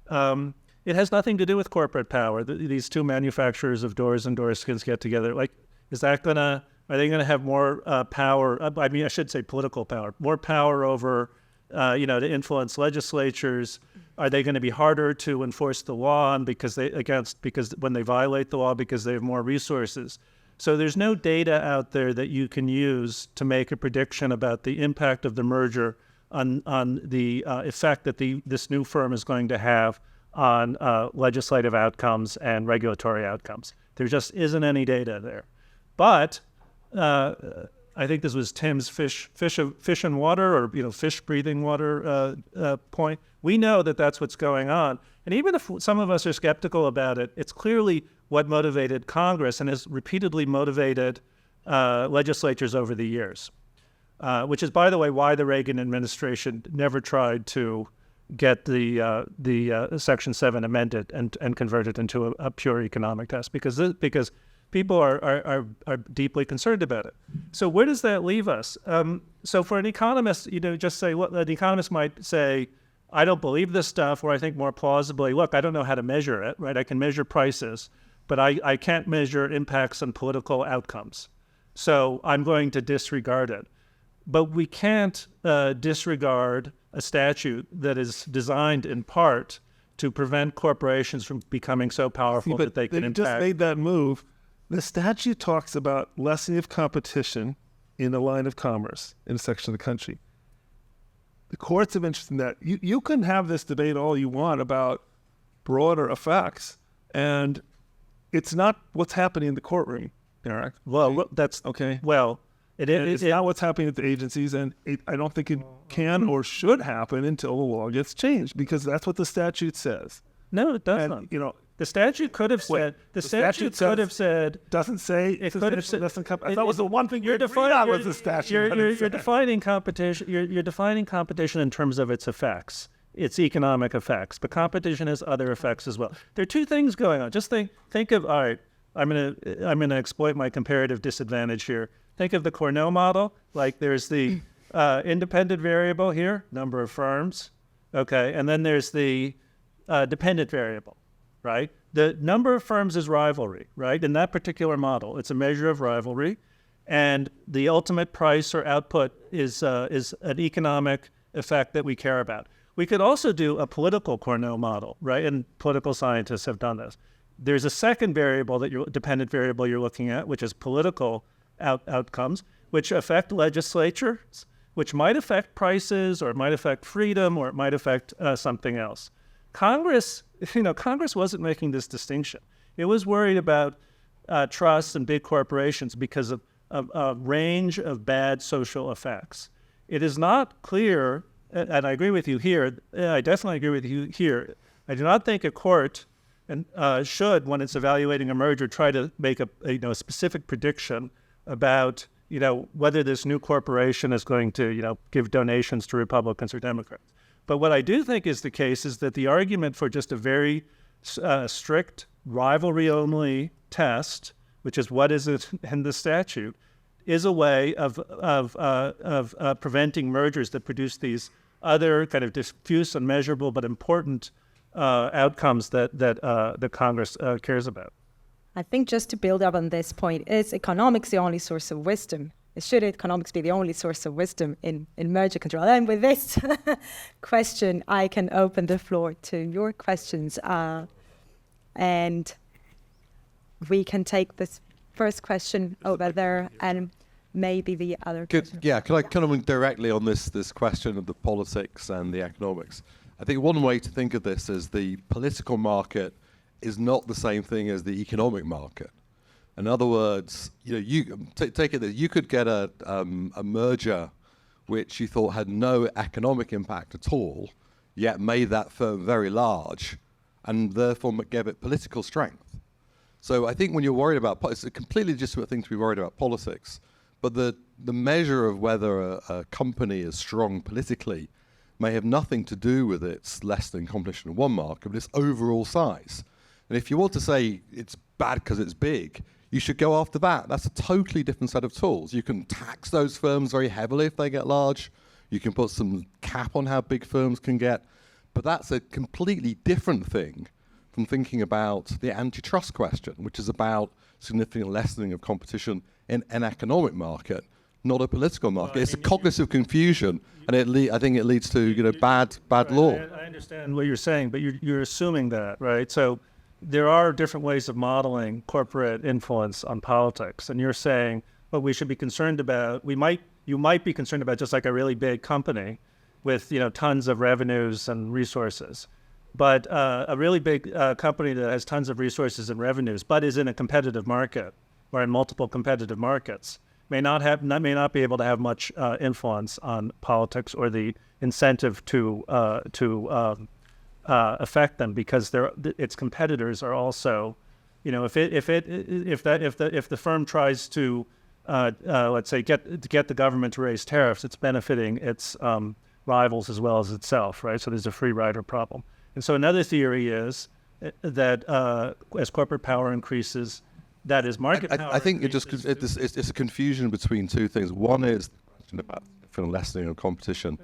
Speaker 2: it has nothing to do with corporate power. These two manufacturers of doors and Dorskins get together. Like, are they gonna have more power? I mean, I should say political power, more power over, to influence legislatures? Are they going to be harder to enforce the law on because when they violate the law because they have more resources? So there's no data out there that you can use to make a prediction about the impact of the merger on the effect that this new firm is going to have on legislative outcomes and regulatory outcomes. There just isn't any data there. But I think this was Tim's fish and water, or fish breathing water point. We know that that's what's going on, and even if some of us are skeptical about it, it's clearly what motivated Congress and has repeatedly motivated legislatures over the years. Which is, by the way, why the Reagan administration never tried to get the Section 7 amended and converted into a pure economic test, because people are deeply concerned about it. So where does that leave us? So for an economist, just say, well, the economist might say, I don't believe this stuff, or I think more plausibly, look, I don't know how to measure it, right? I can measure prices, but I can't measure impacts on political outcomes. So I'm going to disregard it. But we can't disregard a statute that is designed in part to prevent corporations from becoming so powerful that they can impact.
Speaker 4: They just made that move. The statute talks about lessening of competition in a line of commerce in a section of the country. The courts have interest in that. You can have this debate all you want about broader effects, and it's not what's happening in the courtroom, Eric.
Speaker 2: Well, that's
Speaker 4: okay.
Speaker 2: Well,
Speaker 4: it's not what's happening at the agencies, and I don't think it can or should happen until the law gets changed, because that's what the statute says.
Speaker 2: No, it doesn't. The statute could have said. The statute could have said.
Speaker 4: Doesn't say.
Speaker 2: It could have said.
Speaker 4: I thought it was the one thing you're defining was the statute.
Speaker 2: You're defining competition. You're defining competition in terms of its effects, its economic effects. But competition has other effects as well. There are two things going on. Just think of, all right, I'm gonna exploit my comparative disadvantage here. Think of the Cornell model. Like, there's the independent variable here, number of firms, okay, and then there's the dependent variable, right? The number of firms is rivalry, right? In that particular model, it's a measure of rivalry, and the ultimate price or output is an economic effect that we care about. We could also do a political Cornell model, right? And political scientists have done this. There's a second variable dependent variable you're looking at, which is political outcomes, which affect legislatures, which might affect prices, or it might affect freedom, or it might affect something else. Congress wasn't making this distinction. It was worried about trusts and big corporations because of a range of bad social effects. It is not clear, and I agree with you here. I definitely agree with you here. I do not think a court should, when it's evaluating a merger, try to make a specific prediction about whether this new corporation is going to give donations to Republicans or Democrats. But what I do think is the case is that the argument for just a very strict rivalry-only test, which is what is it in the statute, is a way of preventing mergers that produce these other kind of diffuse, unmeasurable, but important outcomes that Congress cares about.
Speaker 3: I think just to build up on this point, is economics the only source of wisdom? Should economics be the only source of wisdom in merger control? And with this question, I can open the floor to your questions. And we can take this first question over there and maybe the other question.
Speaker 5: Can I comment directly on this question of the politics and the economics? I think one way to think of this is the political market is not the same thing as the economic market. In other words, you take it that you could get a merger which you thought had no economic impact at all, yet made that firm very large, and therefore gave it political strength. So I think when you're worried about, it's a completely legitimate thing to be worried about politics, but the measure of whether a company is strong politically may have nothing to do with its less than competition in one market, but its overall size. And if you want to say it's bad because it's big, you should go after that. That's a totally different set of tools. You can tax those firms very heavily if they get large. You can put some cap on how big firms can get. But that's a completely different thing from thinking about the antitrust question, which is about significant lessening of competition in an economic market, not a political market. It's a cognitive confusion, and I think it leads to bad law.
Speaker 2: I understand what you're saying, but you're assuming that, right? So there are different ways of modeling corporate influence on politics, and you're saying what we should be concerned about. You might be concerned about just like a really big company with tons of revenues and resources, but a really big company that has tons of resources and revenues, but is in a competitive market or in multiple competitive markets, may not be able to have much influence on politics or the incentive to affect them, because its competitors are also, if the firm tries to let's say get the government to raise tariffs, it's benefiting its rivals as well as itself, right? So there's a free rider problem. And so another theory is that as corporate power increases, that is market power.
Speaker 5: I think it's a confusion between two things. One is the question about different lessening of competition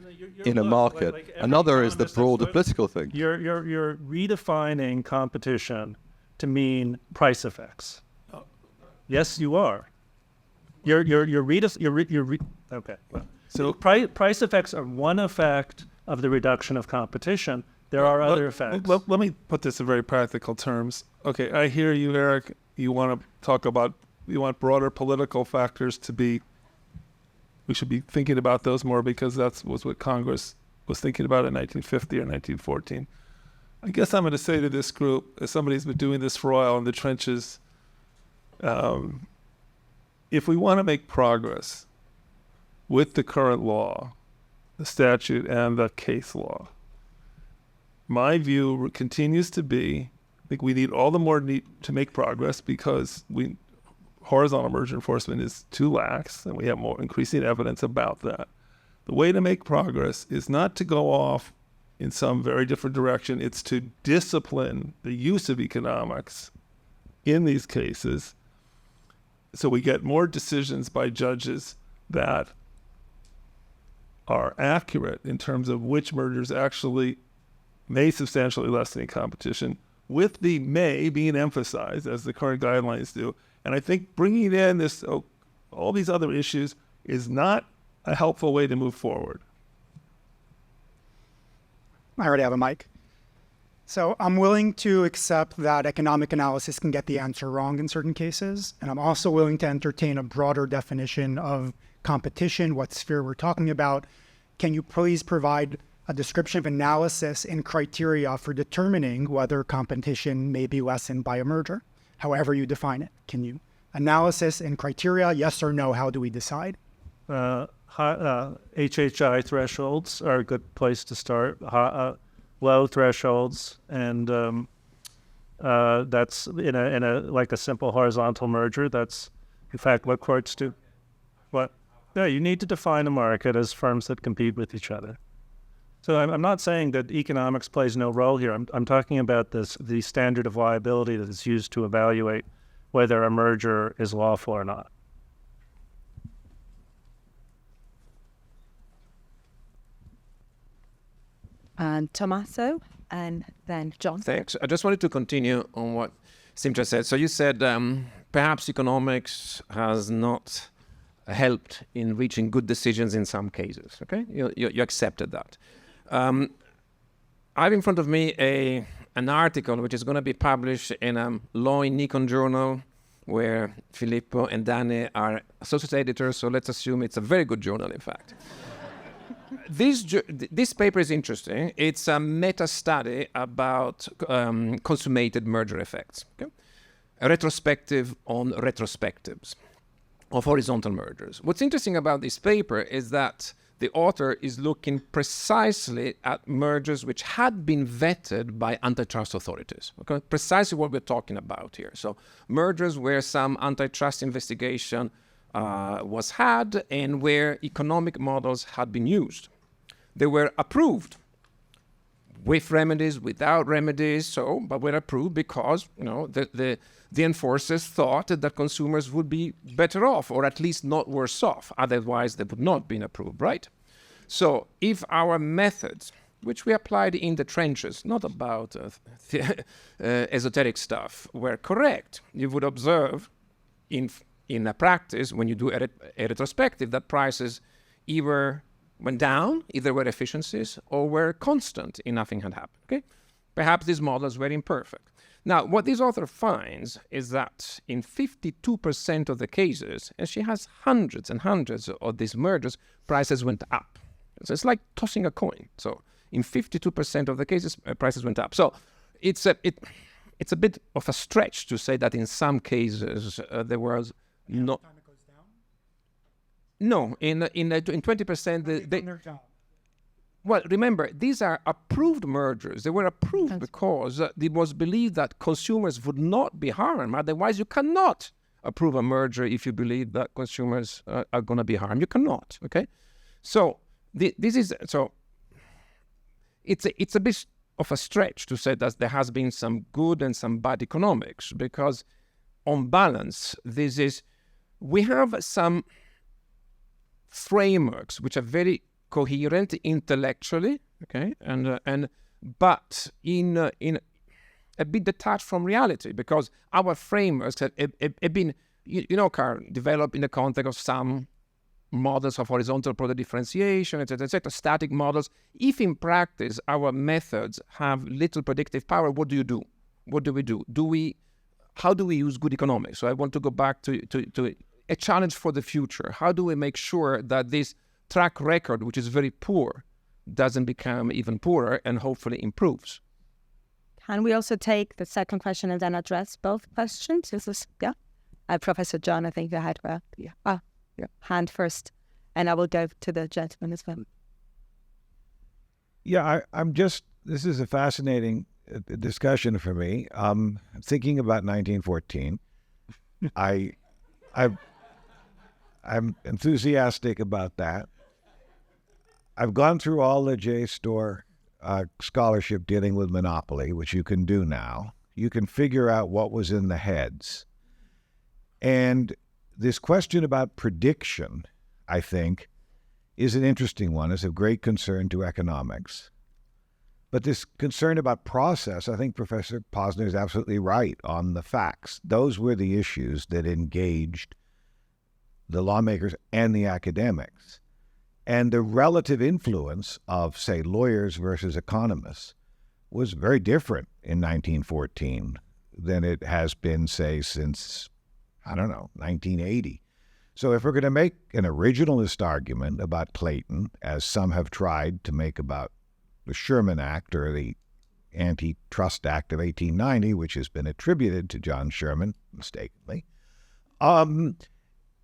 Speaker 5: in a market. Another is the broader political thing.
Speaker 2: You're redefining competition to mean price effects. Yes, you are. Okay. Well, so price effects are one effect of the reduction of competition. There are other effects.
Speaker 4: Let me put this in very practical terms. Okay, I hear you, Eric. You want broader political factors to be, we should be thinking about those more, because that was what Congress was thinking about in 1950 or 1914. I guess I'm going to say to this group, as somebody who's been doing this for a while in the trenches, if we want to make progress with the current law, the statute, and the case law, my view continues to be, I think we need all the more to make progress, because horizontal merger enforcement is too lax, and we have more increasing evidence about that. The way to make progress is not to go off in some very different direction. It's to discipline the use of economics in these cases, so we get more decisions by judges that are accurate in terms of which mergers actually may substantially lessen competition, with the may being emphasized, as the current guidelines do. And I think bringing in all these other issues is not a helpful way to move forward.
Speaker 6: I already have a mic. So I'm willing to accept that economic analysis can get the answer wrong in certain cases. And I'm also willing to entertain a broader definition of competition, what sphere we're talking about. Can you please provide a description of analysis and criteria for determining whether competition may be lessened by a merger, however you define it? Can you analysis and criteria, yes or no? How do we decide?
Speaker 2: HHI thresholds are a good place to start. Low thresholds, and that's in a like a simple horizontal merger. That's in fact what courts do. What? Yeah, you need to define a market as firms that compete with each other. So I'm not saying that economics plays no role here. I'm talking about the standard of liability that is used to evaluate whether a merger is lawful or not.
Speaker 3: And Tommaso, and then John.
Speaker 7: Thanks. I just wanted to continue on what Simcha said. So you said perhaps economics has not helped in reaching good decisions in some cases. Okay, you accepted that. I have in front of me an article which is going to be published in a Law in Econ journal where Filippo and Deni are associate editors, so let's assume it's a very good journal, in fact. This paper is interesting. It's a meta-study about consummated merger effects. Okay? A retrospective on retrospectives of horizontal mergers. What's interesting about this paper is that the author is looking precisely at mergers which had been vetted by antitrust authorities. Okay? Precisely what we're talking about here. So mergers where some antitrust investigation was had and where economic models had been used. They were approved with remedies, without remedies, but were approved because the enforcers thought that consumers would be better off, or at least not worse off. Otherwise, they would not have been approved, right? So if our methods, which we applied in the trenches, not about esoteric stuff, were correct, you would observe in a practice, when you do a retrospective, that prices either went down, either were efficiencies, or were constant and nothing had happened. Okay? Perhaps these models were imperfect. Now, what this author finds is that in 52% of the cases, and she has hundreds and hundreds of these mergers, prices went up. So it's like tossing a coin. So in 52% of the cases, prices went up. So it's a bit of a stretch to say that in some cases there was no. No, in 20%, well, remember, these are approved mergers. They were approved because it was believed that consumers would not be harmed. Otherwise, you cannot approve a merger if you believe that consumers are going to be harmed. You cannot, okay? So it's a bit of a stretch to say that there has been some good and some bad economics, because on balance, we have some frameworks which are very coherent intellectually, okay, but in a bit detached from reality, because our frameworks have been, Carl, developed in the context of some models of horizontal product differentiation, etc., static models. If in practice our methods have little predictive power, what do you do? What do we do? How do we use good economics? So I want to go back to a challenge for the future. How do we make sure that this track record, which is very poor, doesn't become even poorer and hopefully improves?
Speaker 3: Can we also take the second question and then address both questions? Is this, yeah? Professor John, I think you had your hand first, and I will go to the gentleman as well.
Speaker 8: Yeah, this is a fascinating discussion for me. Thinking about 1914, I'm enthusiastic about that. I've gone through all the JSTOR scholarship dealing with monopoly, which you can do now. You can figure out what was in the heads. And this question about prediction, I think, is an interesting one. It's of great concern to economics. But this concern about process, I think Professor Posner is absolutely right on the facts. Those were the issues that engaged the lawmakers and the academics. And the relative influence of, say, lawyers versus economists was very different in 1914 than it has been, say, since, 1980. So if we're going to make an originalist argument about Clayton, as some have tried to make about the Sherman Act or the Antitrust Act of 1890, which has been attributed to John Sherman, mistakenly,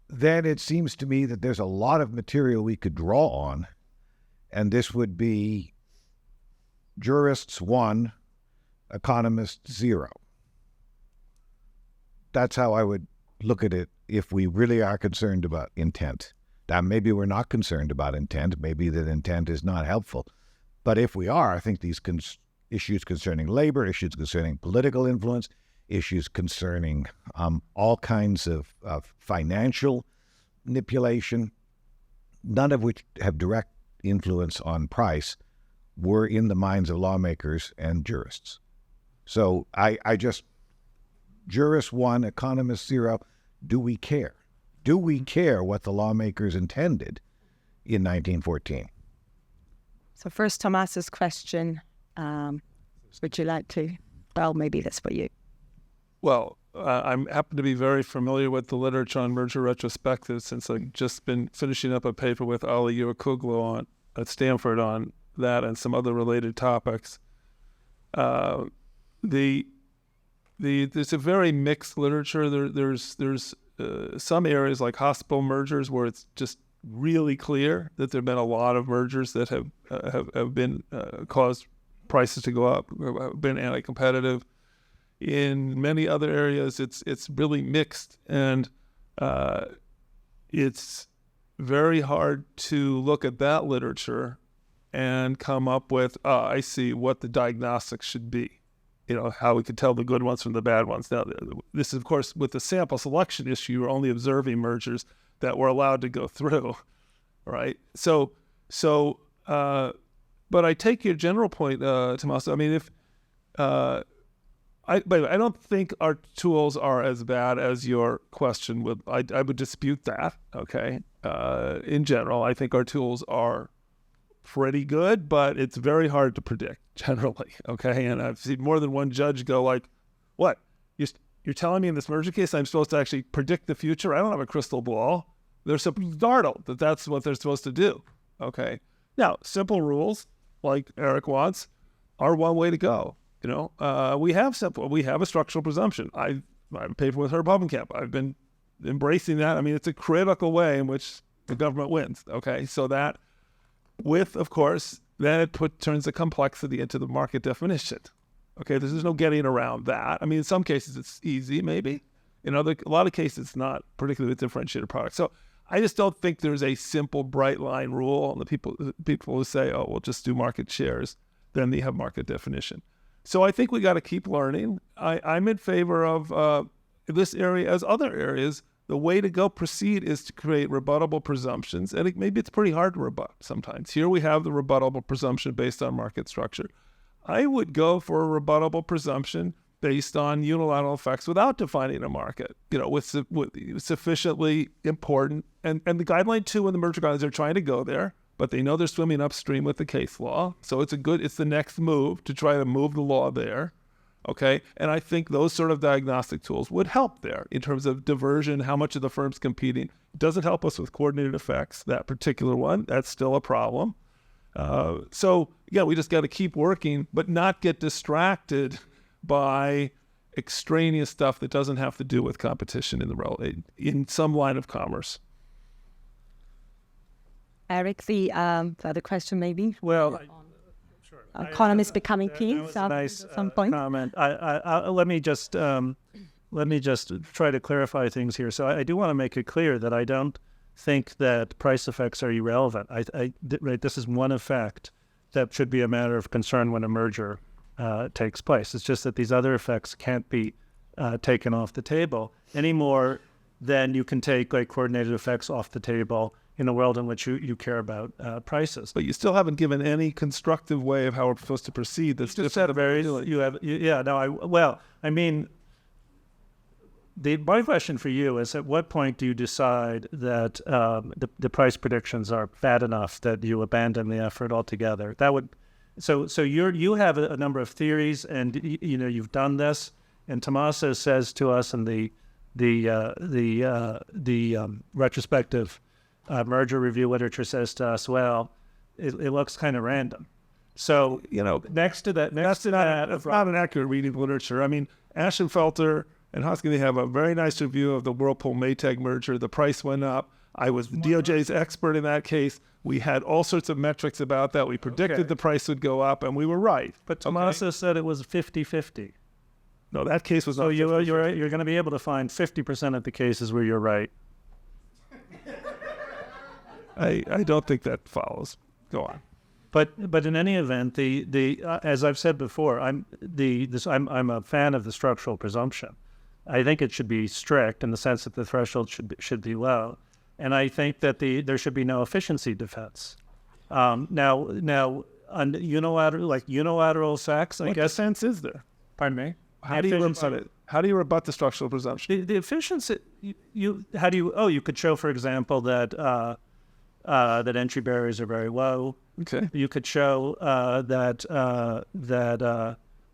Speaker 8: then it seems to me that there's a lot of material we could draw on, and this would be jurists 1, economists 0. That's how I would look at it if we really are concerned about intent. Now, maybe we're not concerned about intent. Maybe that intent is not helpful. But if we are, I think these issues concerning labor, issues concerning political influence, issues concerning all kinds of financial manipulation, none of which have direct influence on price, were in the minds of lawmakers and jurists. So I just, jurist 1, economist 0, do we care? Do we care what the lawmakers intended in 1914?
Speaker 3: So first, Thomas's question, would you like to? Well, maybe that's for you.
Speaker 4: Well, I happen to be very familiar with the literature on merger retrospectives since I've just been finishing up a paper with Ali Yurakoglu at Stanford on that and some other related topics. There's a very mixed literature. There's some areas like hospital mergers where it's just really clear that there have been a lot of mergers that have been caused prices to go up, been anti-competitive. In many other areas, it's really mixed, and it's very hard to look at that literature and come up with, I see what the diagnostics should be. How we could tell the good ones from the bad ones. Now, this is, of course, with the sample selection issue, you're only observing mergers that were allowed to go through, right? But I take your general point, Tommaso. I mean, by the way, I don't think our tools are as bad as your question would. I would dispute that. Okay. In general, I think our tools are pretty good, but it's very hard to predict generally. Okay. And I've seen more than one judge go like, "What? You're telling me in this merger case I'm supposed to actually predict the future? I don't have a crystal ball." They're so startled that that's what they're supposed to do. Okay. Now, simple rules like Eric wants are one way to go. We have a structural presumption. I'm a paper with Herb Hovenkamp. I've been embracing that. I mean, it's a critical way in which the government wins. Okay, so that of course, then it turns the complexity into the market definition. Okay, there's no getting around that. I mean, in some cases it's easy, maybe. In a lot of cases, it's not, particularly with differentiated products. So I just don't think there's a simple bright line rule. And the people who say, "Oh, we'll just do market shares," then they have market definition. So I think we got to keep learning. I'm in favor of this area as other areas. The way to proceed is to create rebuttable presumptions. And maybe it's pretty hard to rebut sometimes. Here we have the rebuttable presumption based on market structure. I would go for a rebuttable presumption based on unilateral effects without defining a market, with sufficiently important. And the guideline 2 and the merger guidelines are trying to go there, but they know they're swimming upstream with the case law. So it's the next move to try to move the law there. Okay. And I think those sort of diagnostic tools would help there in terms of diversion, how much of the firm's competing. It doesn't help us with coordinated effects, that particular one. That's still a problem. So we just got to keep working, but not get distracted by extraneous stuff that doesn't have to do with competition in some line of commerce.
Speaker 3: Eric, the other question maybe?
Speaker 2: Well, sure.
Speaker 3: Economists becoming peers
Speaker 2: at
Speaker 3: some point?
Speaker 2: Comment. Let me just try to clarify things here. So I do want to make it clear that I don't think that price effects are irrelevant. This is one effect that should be a matter of concern when a merger takes place. It's just that these other effects can't be taken off the table any more than you can take coordinated effects off the table in a world in which you care about prices.
Speaker 4: But you still haven't given any constructive way of how we're supposed to proceed. That's just said very.
Speaker 2: My question for you is: at what point do you decide that the price predictions are bad enough that you abandon the effort altogether? So you have a number of theories, and you've done this. And Tommaso says to us in the retrospective merger review literature says to us, well, it looks kind of random. So next to that,
Speaker 4: it's not an accurate reading of literature. I mean, Ashenfelter and Hoskin have a very nice review of the Whirlpool-Maytag merger. The price went up. I was DOJ's expert in that case. We had all sorts of metrics about that. We predicted the price would go up, and we were right.
Speaker 2: But Tommaso said it was 50-50.
Speaker 4: No, that case was
Speaker 2: So
Speaker 4: not.
Speaker 2: you're going to be able to find 50% of the cases where you're right.
Speaker 4: I don't think that follows. Go on.
Speaker 2: But in any event, the as I've said before, I'm a fan of the structural presumption. I think it should be strict in the sense that the threshold should be low, and I think that there should be no efficiency defense. Now on unilateral sex, I guess.
Speaker 4: What sense is there?
Speaker 2: Pardon me.
Speaker 4: How do you rebut it? How do you rebut the structural presumption?
Speaker 2: The efficiency. You could show, for example, that entry barriers are very low.
Speaker 4: Okay.
Speaker 2: You could show that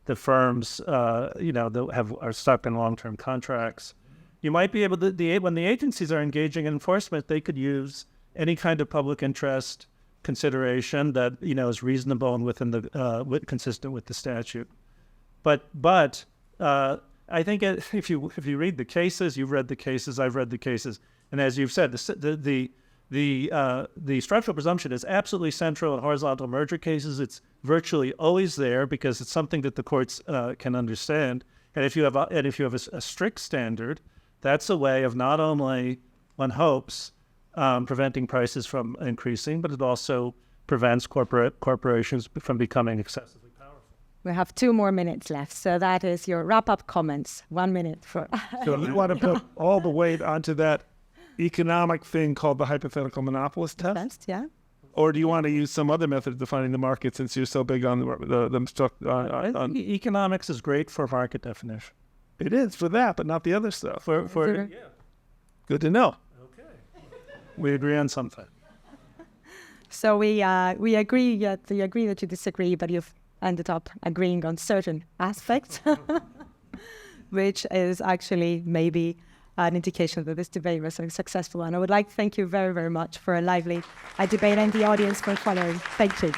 Speaker 2: the firms, are stuck in long-term contracts. You might be able to when the agencies are engaging in enforcement, they could use any kind of public interest consideration that is reasonable and within the consistent with the statute. But I think if you read the cases, you've read the cases, I've read the cases, and as you've said, the structural presumption is absolutely central in horizontal merger cases. It's virtually always there because it's something that the courts can understand. And if you have a strict standard, that's a way of not only, one hopes, preventing prices from increasing, but it also prevents corporations from becoming excessively powerful.
Speaker 3: We have 2 more minutes left, so that is your wrap-up comments. 1 minute for.
Speaker 4: So you want to put all the weight onto that economic thing called the hypothetical monopolist test?
Speaker 3: Best, yeah.
Speaker 4: Or do you want to use some other method of defining the market since you're so big on
Speaker 2: Economics is great for market definition.
Speaker 4: It is for that, but not the other stuff. Good to know.
Speaker 2: Okay. We agree on something.
Speaker 3: So we agree that you disagree, but you've ended up agreeing on certain aspects, which is actually maybe an indication that this debate was a successful one. I would like to thank you very, very much for a lively debate and the audience for following. Thank you.